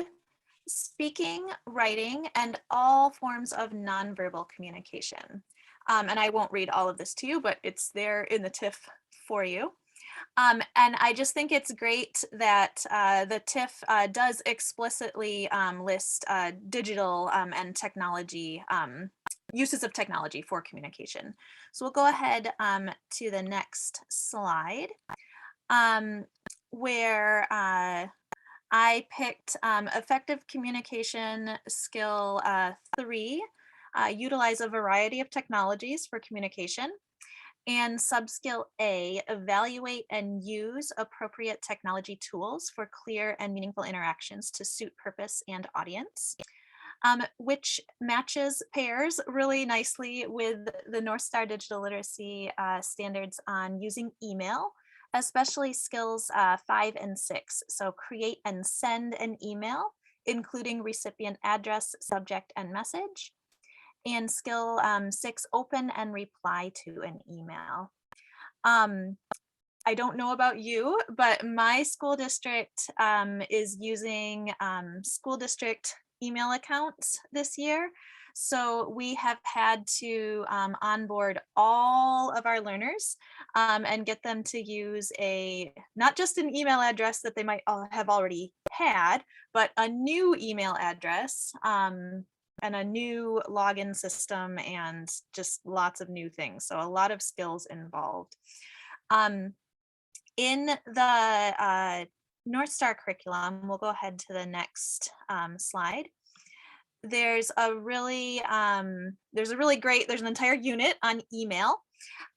speaking, writing, and all forms of nonverbal communication. And I won't read all of this to you, but it's there in the TIF for you. And I just think it's great that the TIF does explicitly list digital and technology, uses of technology for communication. So we'll go ahead to the next slide, where I picked effective communication skill 3, utilize a variety of technologies for communication. And subskill A, evaluate and use appropriate technology tools for clear and meaningful interactions to suit purpose and audience, which pairs really nicely with the Northstar Digital Literacy standards on using email, especially skills 5 and 6. So create and send an email, including recipient address, subject, and message. And skill 6, open and reply to an email. I don't know about you, but my school district is using school district email accounts this year. So we have had to onboard all of our learners and get them to use not just an email address that they might have already had, but a new email address and a new login system and just lots of new things. So a lot of skills involved. In the Northstar curriculum, we'll go ahead to the next slide. There's an entire unit on email.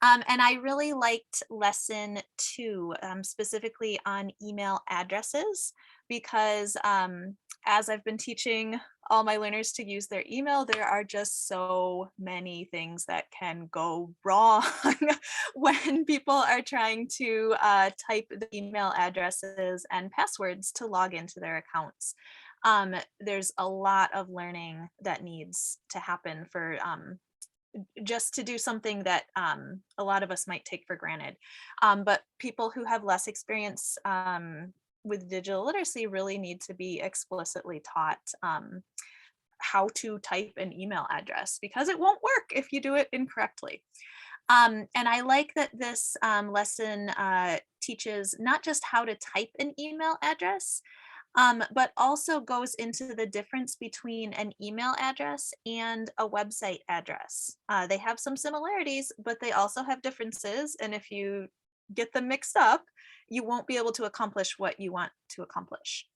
And I really liked lesson 2, specifically on email addresses, because as I've been teaching all my learners to use their email, there are just so many things that can go wrong when people are trying to type the email addresses and passwords to log into their accounts. There's a lot of learning that needs to happen for just to do something that a lot of us might take for granted. But people who have less experience with digital literacy really need to be explicitly taught how to type an email address, because it won't work if you do it incorrectly. And I like that this lesson teaches not just how to type an email address, but also goes into the difference between an email address and a website address. They have some similarities, but they also have differences. And if you get them mixed up, you won't be able to accomplish what you want to accomplish.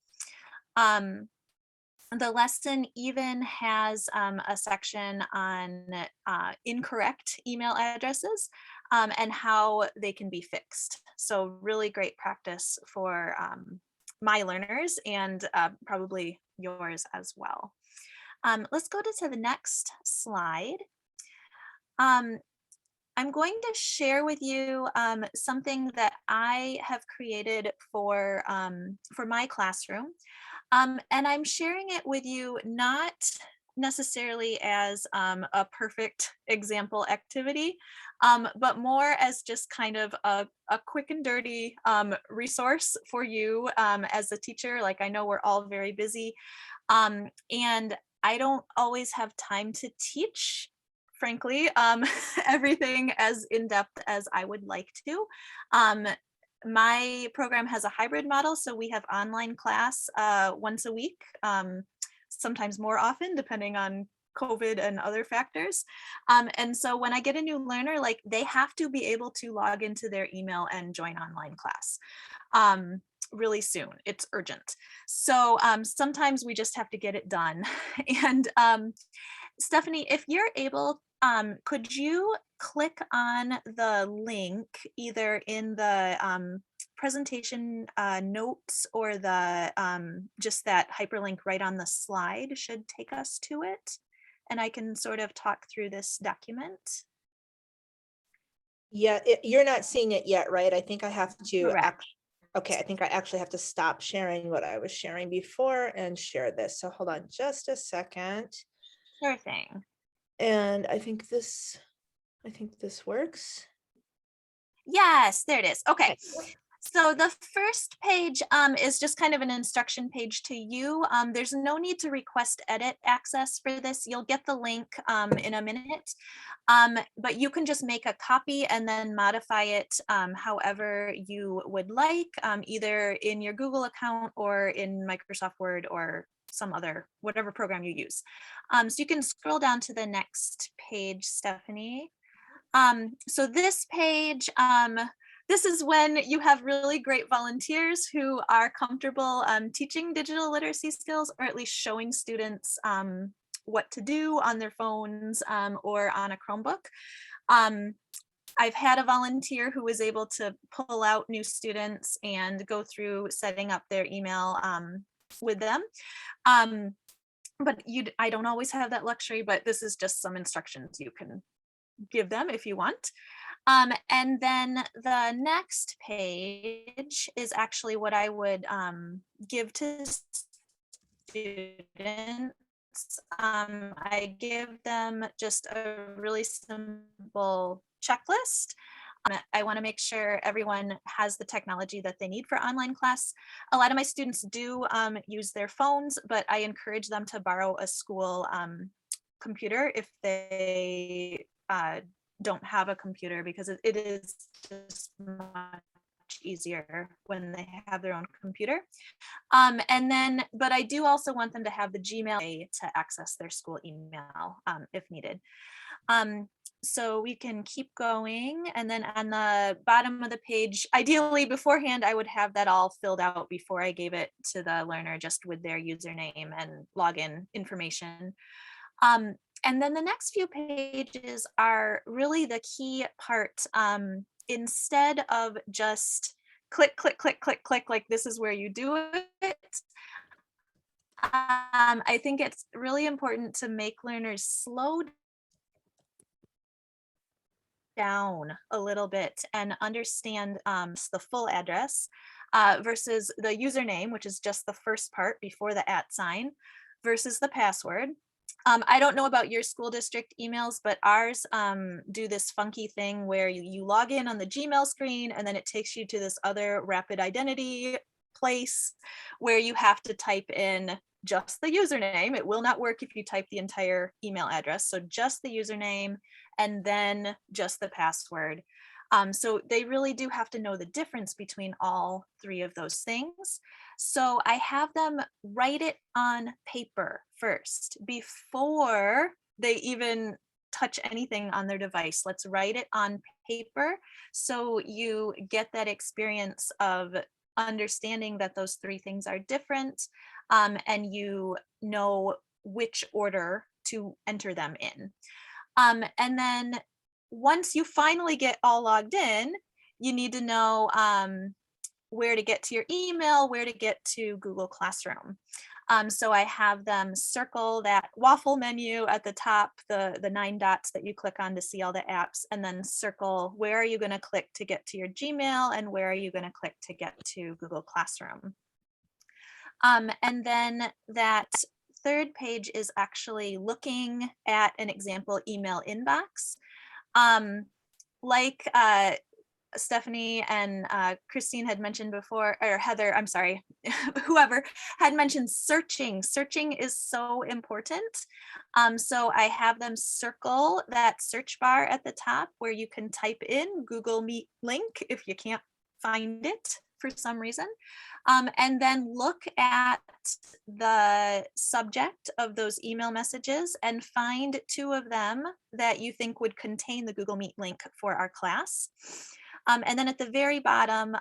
The lesson even has a section on incorrect email addresses and how they can be fixed. So really great practice for my learners and probably yours as well. Let's go to the next slide. I'm going to share with you something that I have created for my classroom. And I'm sharing it with you not necessarily as a perfect example activity, but more as just kind of a quick and dirty resource for you as a teacher. Like, I know we're all very busy, and I don't always have time to teach, frankly, everything as in depth as I would like to. Um, my program has a hybrid model, so we have online class once a week, sometimes more often, depending on COVID and other factors. And so when I get a new learner, like, they have to be able to log into their email and join online class really soon. It's urgent. So sometimes we just have to get it done. And Stephanie, if you're able, could you click on the link either in the presentation notes, or the just that hyperlink right on the slide should take us to it, and I can sort of talk through this document? Yeah, you're not seeing it yet, right? I think I have to Correct. okay, I think I actually have to stop sharing what I was sharing before and share this. So hold on just a second. Sure thing. And I think this works. Yes, there it is. Okay. Okay. So the first page is just kind of an instruction page to you. There's no need to request edit access for this. You'll get the link in a minute, but you can just make a copy and then modify it however you would like, either in your Google account or in Microsoft Word or some other, whatever program you use. So you can scroll down to the next page, Stephanie. So this page, this is when you have really great volunteers who are comfortable teaching digital literacy skills, or at least showing students what to do on their phones or on a Chromebook. I've had a volunteer who was able to pull out new students and go through setting up their email with them. But I don't always have that luxury, but this is just some instructions you can give them if you want. And then the next page is actually what I would give to students. I give them just a really simple checklist. I want to make sure everyone has the technology that they need for online class. A lot of my students do use their phones, but I encourage them to borrow a school computer if they don't have a computer, because it is just much easier when they have their own computer. And then, but I do also want them to have the Gmail to access their school email if needed. So we can keep going. And then on the bottom of the page, ideally beforehand, I would have that all filled out before I gave it to the learner, just with their username and login information. And then the next few pages are really the key part. Instead of just click, click, click, click, click, like this is where you do it. I think it's really important to make learners slow down a little bit and understand the full address versus the username, which is just the first part before the @ sign, versus the password. I don't know about your school district emails, but ours do this funky thing where you log in on the Gmail screen and then it takes you to this other rapid identity place where you have to type in just the username. It will not work if you type the entire email address. So just the username and then just the password. So they really do have to know the difference between all three of those things. So I have them write it on paper first before they even touch anything on their device. Let's write it on paper so you get that experience of understanding that those three things are different, and you know which order to enter them in. And then once you finally get all logged in, you need to know where to get to your email, where to get to Google Classroom. So I have them circle that waffle menu at the top, the 9 dots that you click on to see all the apps, and then circle where are you going to click to get to your Gmail and where are you going to click to get to Google Classroom. And then that third page is actually looking at an example email inbox. Like Stephanie and Christine had mentioned before, or Heather, I'm sorry, whoever had mentioned searching. Searching is so important. So I have them circle that search bar at the top where you can type in Google Meet link if you can't find it for some reason. And then look at the subject of those email messages and find 2 of them that you think would contain the Google Meet link for our class. And then at the very bottom,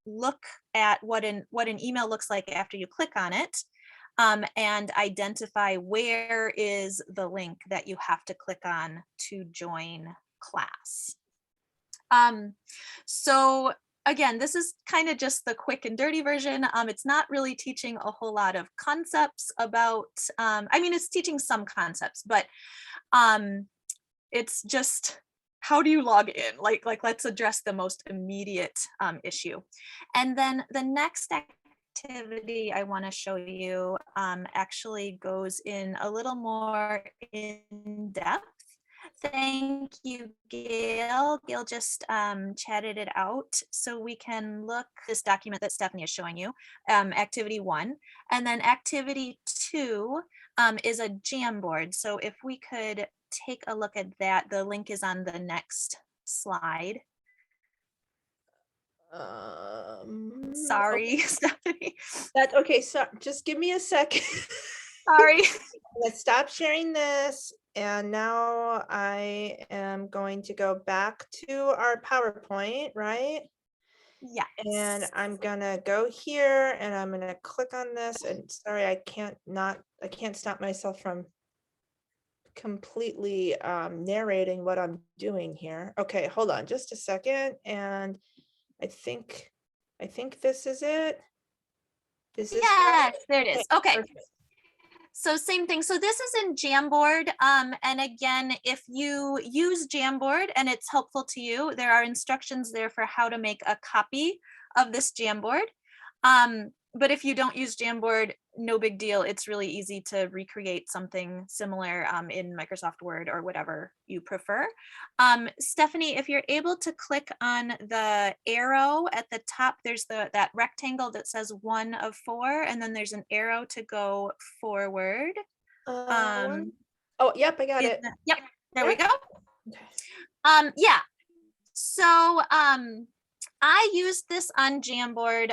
look at what an email looks like after you click on it, and identify where is the link that you have to click on to join class. So again, this is kind of just the quick and dirty version. It's not really teaching a whole lot of concepts about, I mean, it's teaching some concepts, but it's just, how do you log in? Like let's address the most immediate issue. And then the next activity I want to show you actually goes in a little more in depth. Thank you, Gail. Gail just chatted it out so we can look this document that Stephanie is showing you, activity 1. And then activity 2 is a Jamboard. So if we could take a look at that, the link is on the next slide. Sorry, Stephanie. That's okay. So just give me a second. Sorry. Let's stop sharing this. And now I am going to go back to our PowerPoint, right? Yes. And I'm gonna go here and I'm gonna click on this, and sorry, I can't stop myself from completely narrating what I'm doing here. Okay, hold on just a second. And I think this is it. Is this yes, there it is. Okay. perfect. So same thing. So this is in Jamboard. And again, if you use Jamboard and it's helpful to you, there are instructions there for how to make a copy of this Jamboard. But if you don't use Jamboard, no big deal. It's really easy to recreate something similar in Microsoft Word or whatever you prefer. Stephanie, if you're able to click on the arrow at the top, there's that rectangle that says 1 of 4, and then there's an arrow to go forward. Oh, yep, I got it. Yep, there we go. Okay. Yeah. So I used this on Jamboard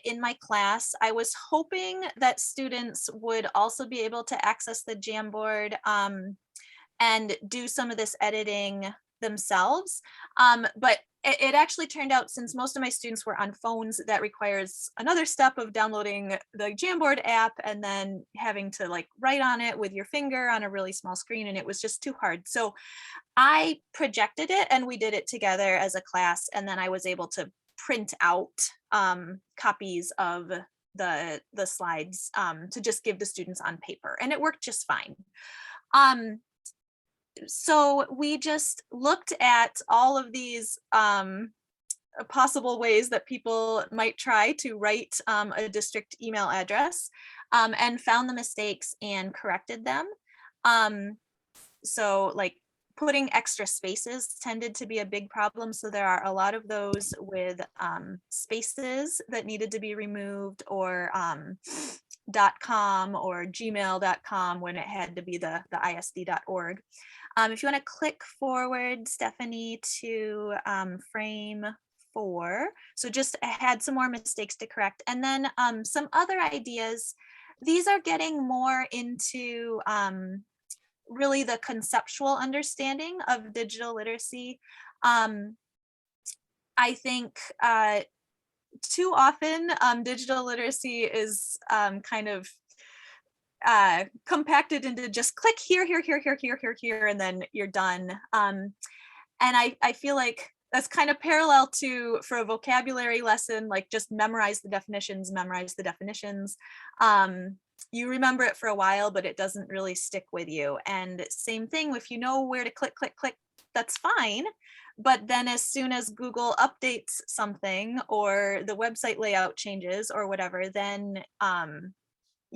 in my class. I was hoping that students would also be able to access the Jamboard and do some of this editing themselves. But it actually turned out, since most of my students were on phones, that requires another step of downloading the Jamboard app and then having to like write on it with your finger on a really small screen, and it was just too hard. So I projected it and we did it together as a class, and then I was able to print out copies of the slides to just give the students on paper, and it worked just fine. So we just looked at all of these possible ways that people might try to write a district email address, and found the mistakes and corrected them. So like putting extra spaces tended to be a big problem. So there are a lot of those with spaces that needed to be removed, or .com or gmail.com when it had to be the isd.org. If you want to click forward, Stephanie, to frame 4. So just had some more mistakes to correct. And then some other ideas. These are getting more into really the conceptual understanding of digital literacy. I think too often digital literacy is kind of compacted into just click here, and then you're done. And I feel like that's kind of parallel to, for a vocabulary lesson, like just memorize the definitions. You remember it for a while, but it doesn't really stick with you. And same thing, if you know where to click, that's fine. But then as soon as Google updates something or the website layout changes or whatever, then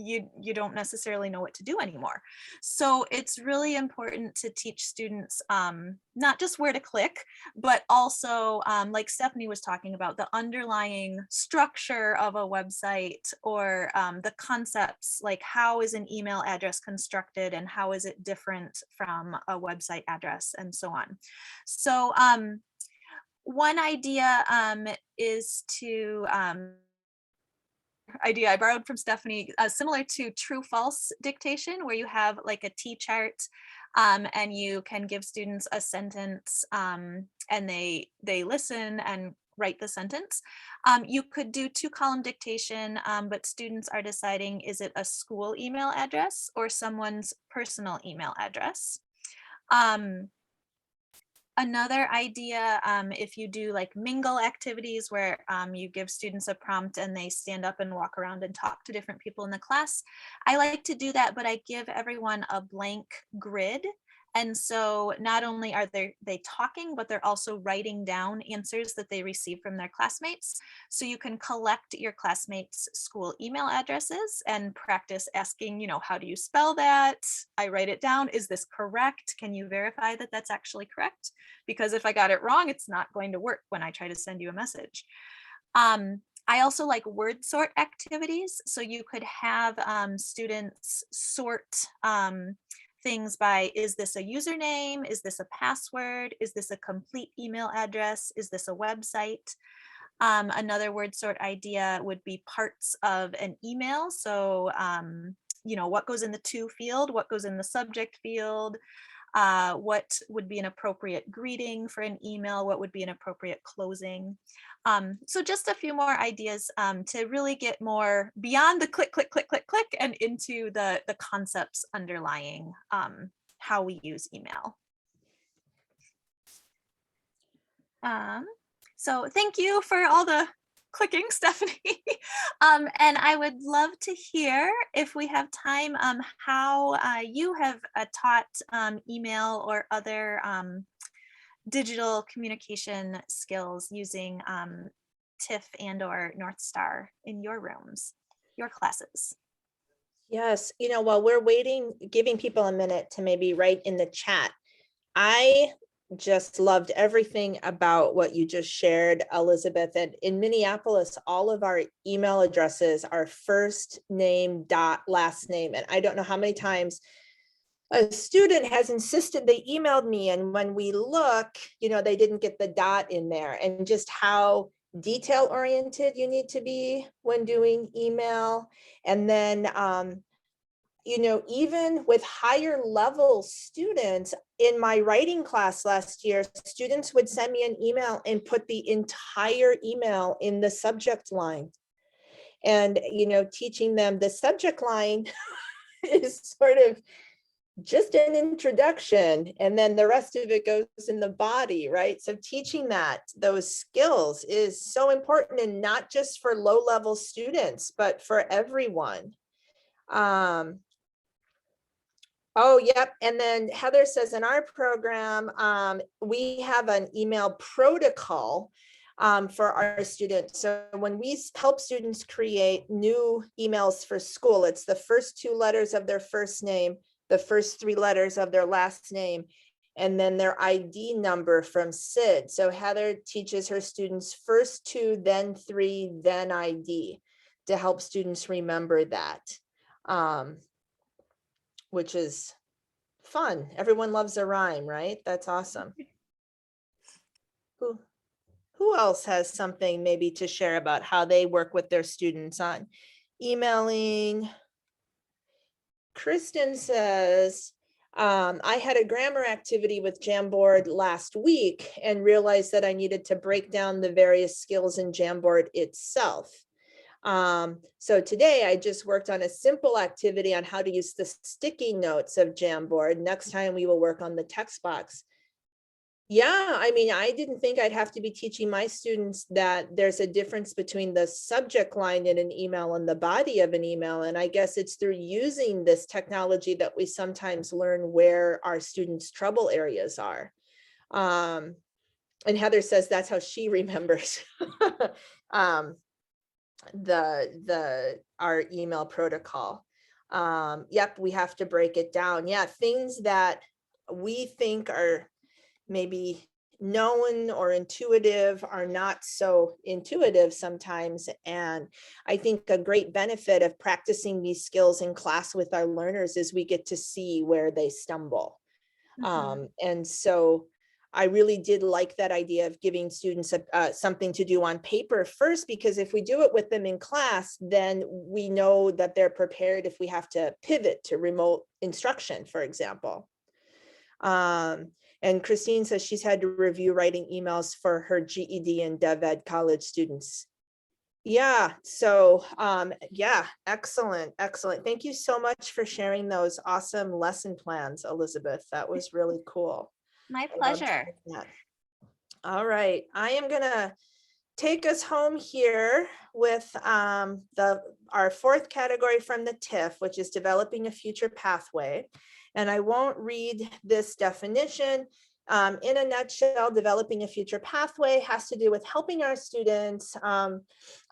you don't necessarily know what to do anymore. So it's really important to teach students not just where to click, but also like Stephanie was talking about, the underlying structure of a website, or the concepts, like how is an email address constructed and how is it different from a website address, and so on. So one idea is to idea I borrowed from Stephanie, similar to true false dictation, where you have like a T-chart, and you can give students a sentence, and they listen and write the sentence. You could do 2-column dictation, but students are deciding, is it a school email address or someone's personal email address? Another idea, if you do like mingle activities where you give students a prompt and they stand up and walk around and talk to different people in the class, I like to do that, but I give everyone a blank grid. And so not only are they talking, but they're also writing down answers that they receive from their classmates. So you can collect your classmates' school email addresses and practice asking, how do you spell that? I write it down. Is this correct? Can you verify that that's actually correct? Because if I got it wrong, it's not going to work when I try to send you a message. I also like word sort activities. So you could have students sort things by, is this a username? Is this a password? Is this a complete email address? Is this a website? Another word sort idea would be parts of an email. So, what goes in the to field, what goes in the subject field, what would be an appropriate greeting for an email, what would be an appropriate closing. So just a few more ideas to really get more beyond the click, click, click, click, click, and into the concepts underlying how we use email. So thank you for all the clicking, Stephanie. And I would love to hear, if we have time, how you have taught email or other digital communication skills using TIFF and or Northstar in your rooms, your classes. Yes, while we're waiting, giving people a minute to maybe write in the chat, I just loved everything about what you just shared, Elizabeth. And in Minneapolis, all of our email addresses are first name dot last name. And I don't know how many times a student has insisted they emailed me, and when we look, they didn't get the dot in there, and just how detail oriented you need to be when doing email. And then even with higher level students, in my writing class last year, students would send me an email and put the entire email in the subject line. And, teaching them the subject line is sort of just an introduction, and then the rest of it goes in the body, right? So teaching those skills is so important, and not just for low-level students, but for everyone. Oh, yep. And then Heather says, in our program, we have an email protocol for our students. So when we help students create new emails for school, it's the first 2 letters of their first name, the first 3 letters of their last name, and then their ID number from SID. So Heather teaches her students first 2, then 3, then ID, to help students remember that. Which is fun. Everyone loves a rhyme, right? That's awesome. Who else has something maybe to share about how they work with their students on emailing? Kristen says, I had a grammar activity with Jamboard last week and realized that I needed to break down the various skills in Jamboard itself. So today I just worked on a simple activity on how to use the sticky notes of Jamboard. Next time we will work on the text box. Yeah, I mean, I didn't think I'd have to be teaching my students that there's a difference between the subject line in an email and the body of an email. And I guess it's through using this technology that we sometimes learn where our students' trouble areas are. And Heather says that's how she remembers um, our email protocol. Yep, we have to break it down. Yeah, things that we think are maybe known or intuitive are not so intuitive sometimes. And I think a great benefit of practicing these skills in class with our learners is we get to see where they stumble. And so I really did like that idea of giving students something to do on paper first, because if we do it with them in class, then we know that they're prepared if we have to pivot to remote instruction, for example. And Christine says she's had to review writing emails for her GED and DevEd college students. Yeah, so yeah, excellent, excellent. Thank you so much for sharing those awesome lesson plans, Elizabeth. That was really cool. My I loved pleasure. that. All right, I am gonna take us home here with our fourth category from the TIF, which is developing a future pathway. And I won't read this definition. In a nutshell, developing a future pathway has to do with helping our students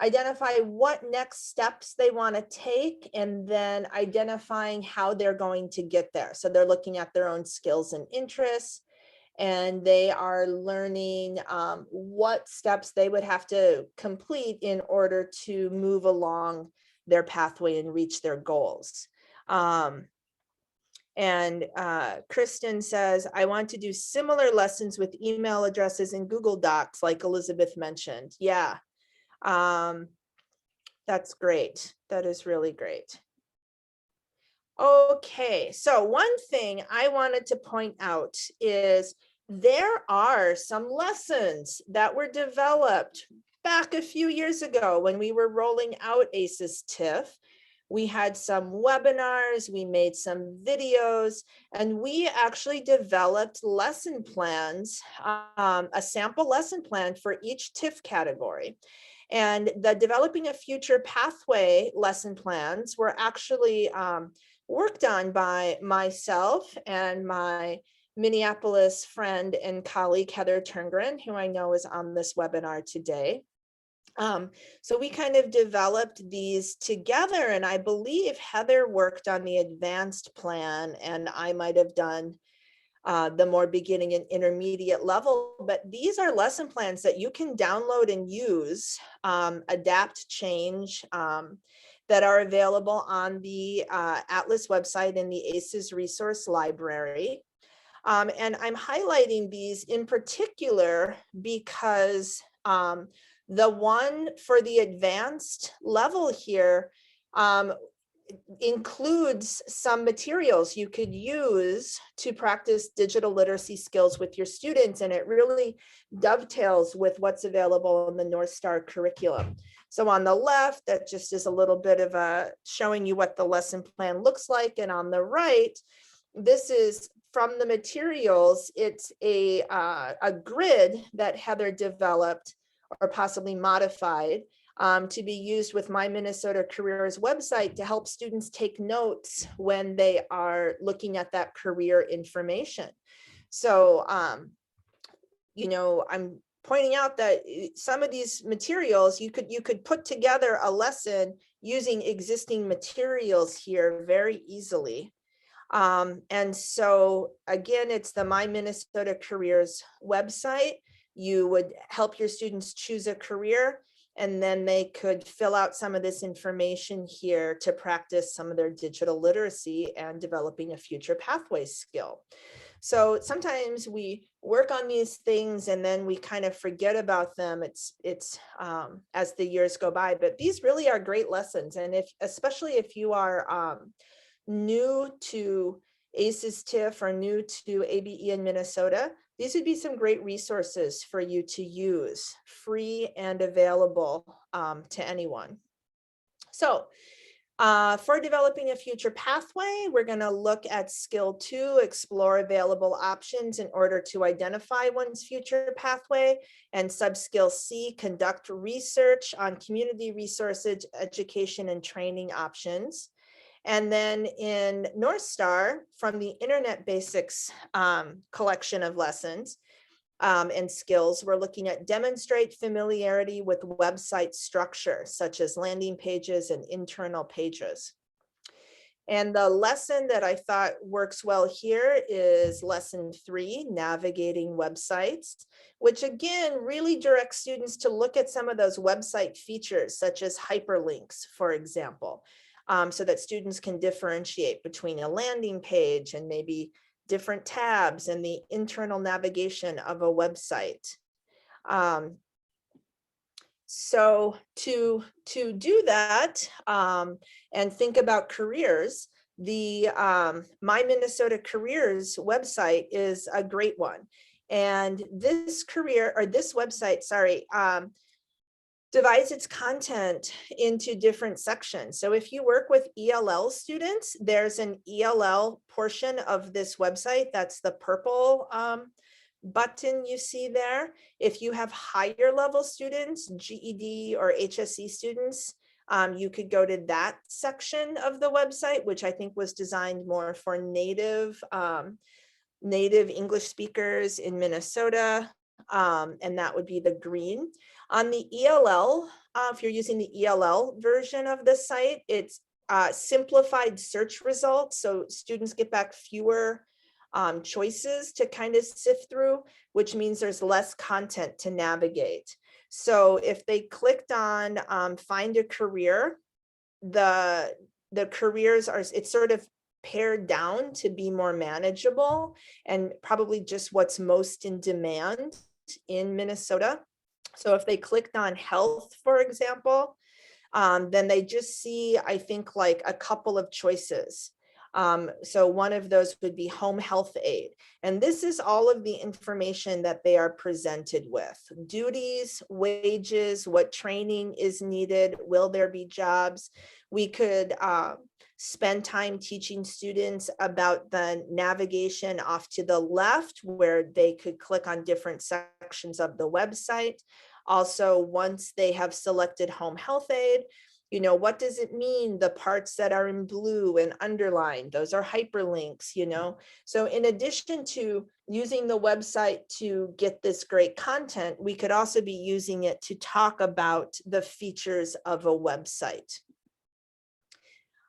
identify what next steps they want to take, and then identifying how they're going to get there. So they're looking at their own skills and interests, and they are learning what steps they would have to complete in order to move along their pathway and reach their goals. Kristen says, I want to do similar lessons with email addresses in Google Docs, like Elizabeth mentioned. Yeah, that's great. That is really great. Okay, so one thing I wanted to point out is there are some lessons that were developed back a few years ago when we were rolling out ACES TIF. We had some webinars, we made some videos, and we actually developed lesson plans, a sample lesson plan for each TIF category. And the developing a future pathway lesson plans were actually worked on by myself and my Minneapolis friend and colleague, Heather Turngren, who I know is on this webinar today. So we kind of developed these together, and I believe Heather worked on the advanced plan, and I might have done the more beginning and intermediate level. But these are lesson plans that you can download and use, adapt, change, that are available on the Atlas website in the ACES resource library. And I'm highlighting these in particular because the one for the advanced level here includes some materials you could use to practice digital literacy skills with your students, and it really dovetails with what's available in the Northstar curriculum. So on the left, that just is a little bit of a showing you what the lesson plan looks like, and on the right, this is from the materials. It's a grid that Heather developed or possibly modified to be used with My Minnesota Careers website to help students take notes when they are looking at that career information. So, you know, I'm pointing out that some of these materials, you could put together a lesson using existing materials here very easily. And so again, it's the My Minnesota Careers website. You would help your students choose a career, and then they could fill out some of this information here to practice some of their digital literacy and developing a future pathway skill. So sometimes we work on these things and then we kind of forget about them. It's as the years go by, but these really are great lessons. And especially if you are new to ACES TIF or new to ABE in Minnesota, these would be some great resources for you to use, free and available to anyone. So for developing a future pathway, we're going to look at skill 2, explore available options in order to identify one's future pathway, and subskill C, conduct research on community resources, education, and training options. And then in Northstar, from the Internet Basics collection of lessons, and skills, we're looking at demonstrate familiarity with website structure, such as landing pages and internal pages. And the lesson that I thought works well here is lesson 3, navigating websites, which again really directs students to look at some of those website features, such as hyperlinks, for example, so that students can differentiate between a landing page and maybe different tabs and the internal navigation of a website. So to do that and think about careers, the My Minnesota Careers website is a great one. And this website, sorry, divides its content into different sections. So if you work with ELL students, there's an ELL portion of this website. That's the purple button you see there. If you have higher level students, GED or HSE students, you could go to that section of the website, which I think was designed more for native English speakers in Minnesota, and that would be the green. On the ELL, if you're using the ELL version of the site, it's simplified search results. So students get back fewer choices to kind of sift through, which means there's less content to navigate. So if they clicked on find a career, the careers are, it's sort of pared down to be more manageable and probably just what's most in demand in Minnesota. So if they clicked on health, for example, then they just see, I think, like a couple of choices. So one of those would be home health aid. And this is all of the information that they are presented with: duties, wages, what training is needed, will there be jobs. We could spend time teaching students about the navigation off to the left, where they could click on different sections of the website. Also, once they have selected home health aid, you know, what does it mean? The parts that are in blue and underlined, those are hyperlinks, you know. So in addition to using the website to get this great content, we could also be using it to talk about the features of a website.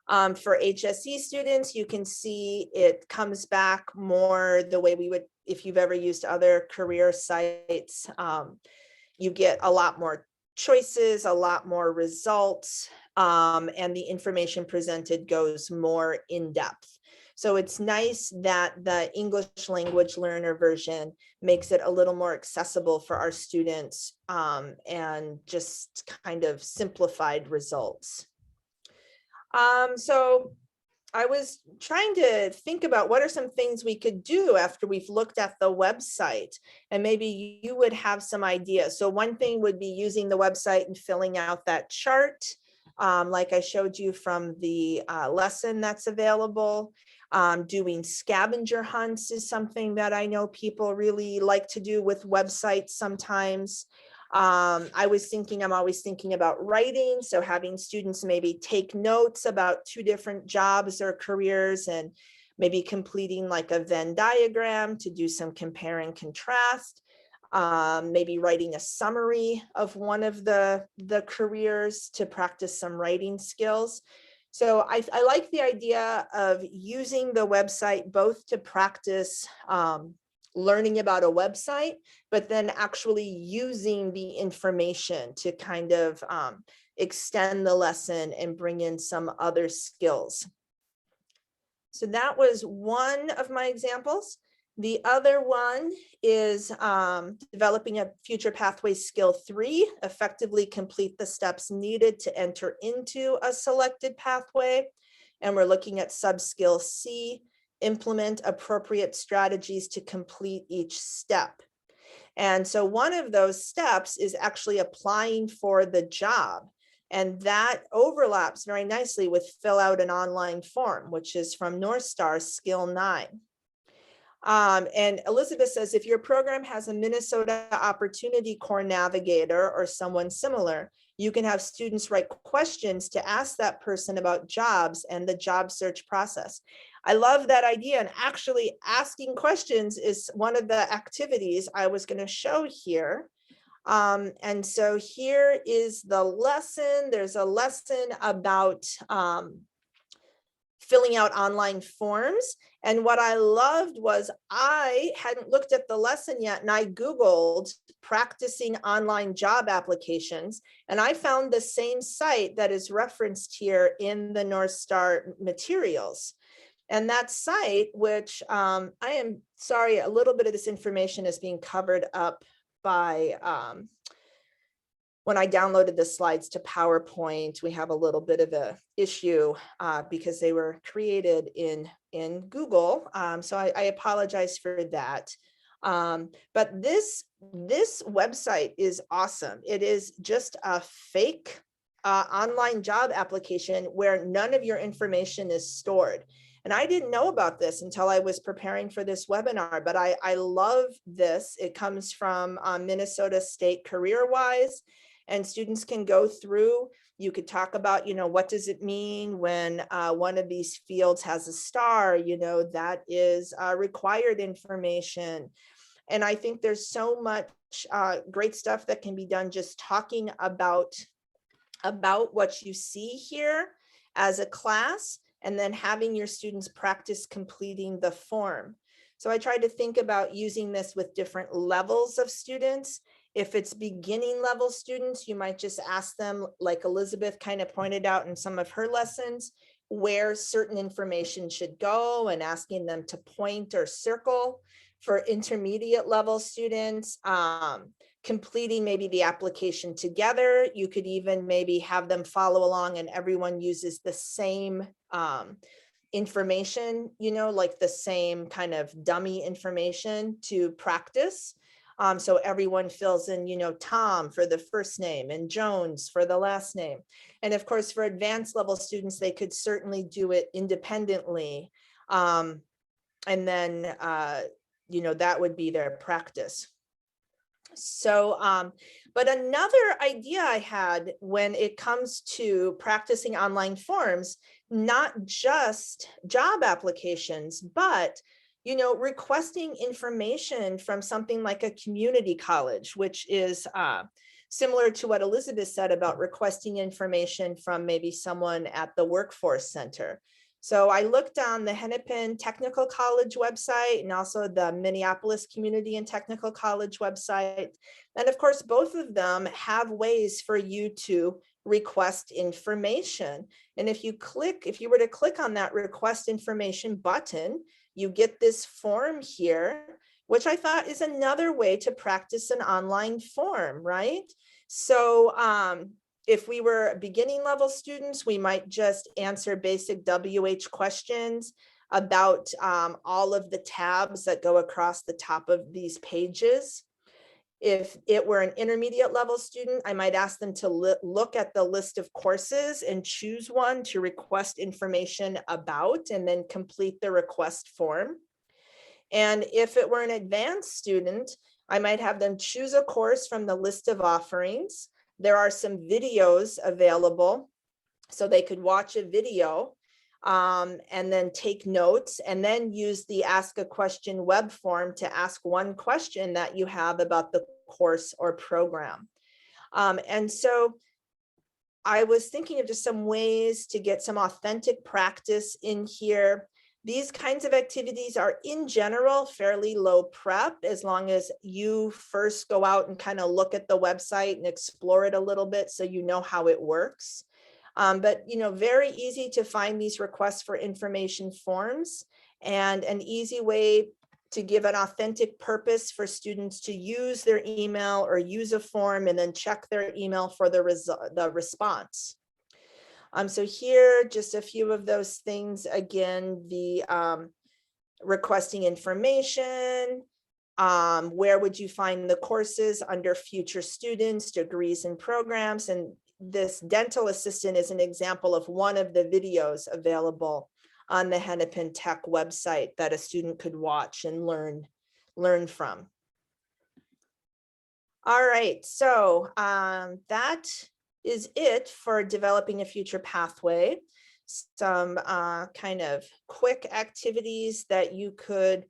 For HSE students, you can see it comes back more the way we would, if you've ever used other career sites, you get a lot more choices, a lot more results, and the information presented goes more in depth. So it's nice that the English language learner version makes it a little more accessible for our students, and just kind of simplified results. So I was trying to think about what are some things we could do after we've looked at the website, and maybe you would have some ideas. So one thing would be using the website and filling out that chart, like I showed you from the lesson that's available. Doing scavenger hunts is something that I know people really like to do with websites sometimes. I'm always thinking about writing. So having students maybe take notes about 2 different jobs or careers, and maybe completing like a Venn diagram to do some compare and contrast. Maybe writing a summary of one of the careers to practice some writing skills. So I like the idea of using the website both to practice learning about a website, but then actually using the information to kind of extend the lesson and bring in some other skills. So that was one of my examples. The other one is developing a future pathway skill 3, effectively complete the steps needed to enter into a selected pathway. And we're looking at sub-skill C, implement appropriate strategies to complete each step. And so one of those steps is actually applying for the job. And that overlaps very nicely with fill out an online form, which is from Northstar Skill 9. And Elizabeth says, if your program has a Minnesota Opportunity Corps navigator or someone similar, You can have students write questions to ask that person about jobs and the job search process. I love that idea, and actually asking questions is one of the activities I was going to show here. And so here is the lesson. There's a lesson about filling out online forms. And what I loved was I hadn't looked at the lesson yet, and I Googled practicing online job applications, and I found the same site that is referenced here in the Northstar materials. And that site, which I am sorry, a little bit of this information is being covered up by when I downloaded the slides to PowerPoint, we have a little bit of a issue because they were created in Google. So I apologize for that. But this website is awesome. It is just a fake online job application where none of your information is stored. And I didn't know about this until I was preparing for this webinar, but I love this. It comes from Minnesota State CareerWise, and students can go through. You could talk about, what does it mean when one of these fields has a star, that is required information. And I think there's so much great stuff that can be done just talking about what you see here as a class, and then having your students practice completing the form. So I tried to think about using this with different levels of students. If it's beginning level students, you might just ask them, like Elizabeth kind of pointed out in some of her lessons, where certain information should go and asking them to point or circle. For intermediate level students, completing maybe the application together. You could even maybe have them follow along and everyone uses the same information, like the same kind of dummy information to practice. So everyone fills in, Tom for the first name and Jones for the last name. And of course, for advanced level students, they could certainly do it independently. And then, that would be their practice. So, but another idea I had when it comes to practicing online forms, not just job applications, but requesting information from something like a community college, which is similar to what Elizabeth said about requesting information from maybe someone at the workforce center. So I looked on the Hennepin Technical College website and also the Minneapolis Community and Technical College website. And of course, both of them have ways for you to request information. And if you were to click on that request information button, you get this form here, which I thought is another way to practice an online form, right? So if we were beginning level students, we might just answer basic WH questions about all of the tabs that go across the top of these pages. If it were an intermediate level student, I might ask them to look at the list of courses and choose one to request information about, and then complete the request form. And if it were an advanced student, I might have them choose a course from the list of offerings. There are some videos available, so they could watch a video and then take notes, and then use the ask a question web form to ask one question that you have about the course or program. And so I was thinking of just some ways to get some authentic practice in here. These kinds of activities are in general fairly low prep, as long as you first go out and kind of look at the website and explore it a little bit so you know how it works. But very easy to find these requests for information forms, and an easy way to give an authentic purpose for students to use their email or use a form and then check their email for the response. So here, just a few of those things. Again, the requesting information, where would you find the courses under future students, degrees and programs. And this dental assistant is an example of one of the videos available on the Hennepin Tech website that a student could watch and learn from. All right, so that is it for developing a future pathway. Some kind of quick activities that you could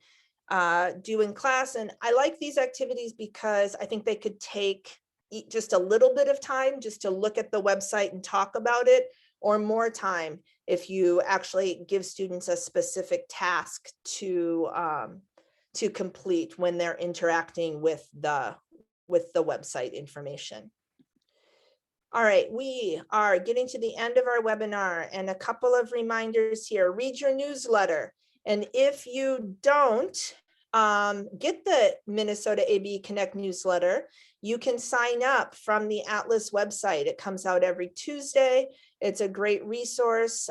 do in class. And I like these activities because I think they could take just a little bit of time just to look at the website and talk about it, or more time if you actually give students a specific task to complete when they're interacting with the website information. All right, we are getting to the end of our webinar, and a couple of reminders here. Read your newsletter. And if you don't get the Minnesota ABE Connect newsletter, you can sign up from the Atlas website. It comes out every Tuesday. It's a great resource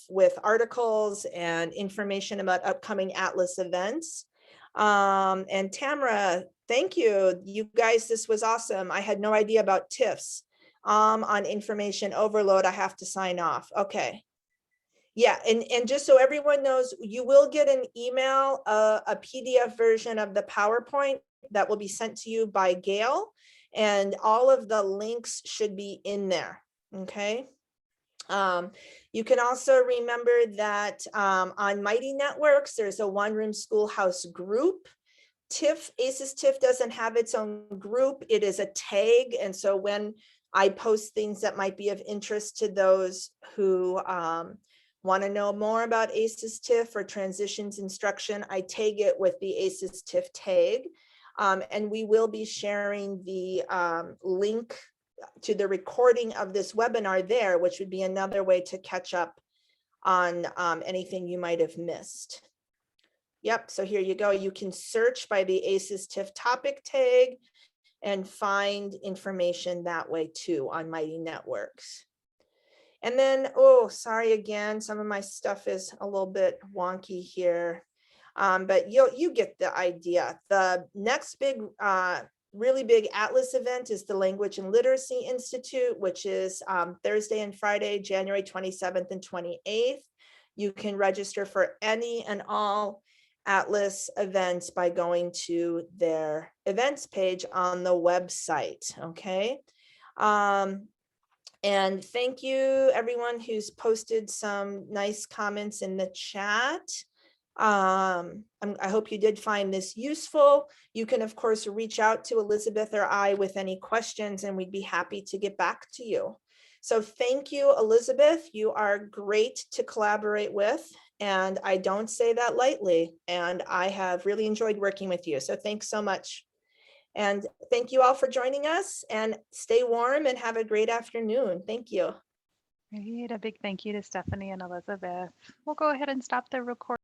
with articles and information about upcoming Atlas events. And Tamara, thank you. You guys, this was awesome. I had no idea about TIFs. On information overload, I have to sign off. Okay. Yeah, and just so everyone knows, you will get an email, a PDF version of the PowerPoint that will be sent to you by Gail, and all of the links should be in there. Okay. You can also remember that on Mighty Networks, there's a one-room Schoolhouse group. ACES TIF doesn't have its own group. It is a tag. And so when I post things that might be of interest to those who want to know more about ACES TIF or transitions instruction, I tag it with the ACES TIF tag. And we will be sharing the link to the recording of this webinar there, which would be another way to catch up on anything you might have missed. Yep, so here you go. You can search by the ACES TIF topic tag and find information that way too on Mighty Networks. And then, oh, sorry again, some of my stuff is a little bit wonky here, but you get the idea. The next big, really big Atlas event is the Language and Literacy Institute, which is Thursday and Friday, January 27th and 28th. You can register for any and all Atlas events by going to their events page on the website. Okay. And thank you everyone who's posted some nice comments in the chat. I hope you did find this useful. You can of course reach out to Elizabeth or I with any questions, and we'd be happy to get back to you. So thank you, Elizabeth. You are great to collaborate with, and I don't say that lightly, and I have really enjoyed working with you. So thanks so much. And thank you all for joining us, and stay warm and have a great afternoon. Thank you. Great. A big thank you to Stephanie and Elizabeth. We'll go ahead and stop the recording.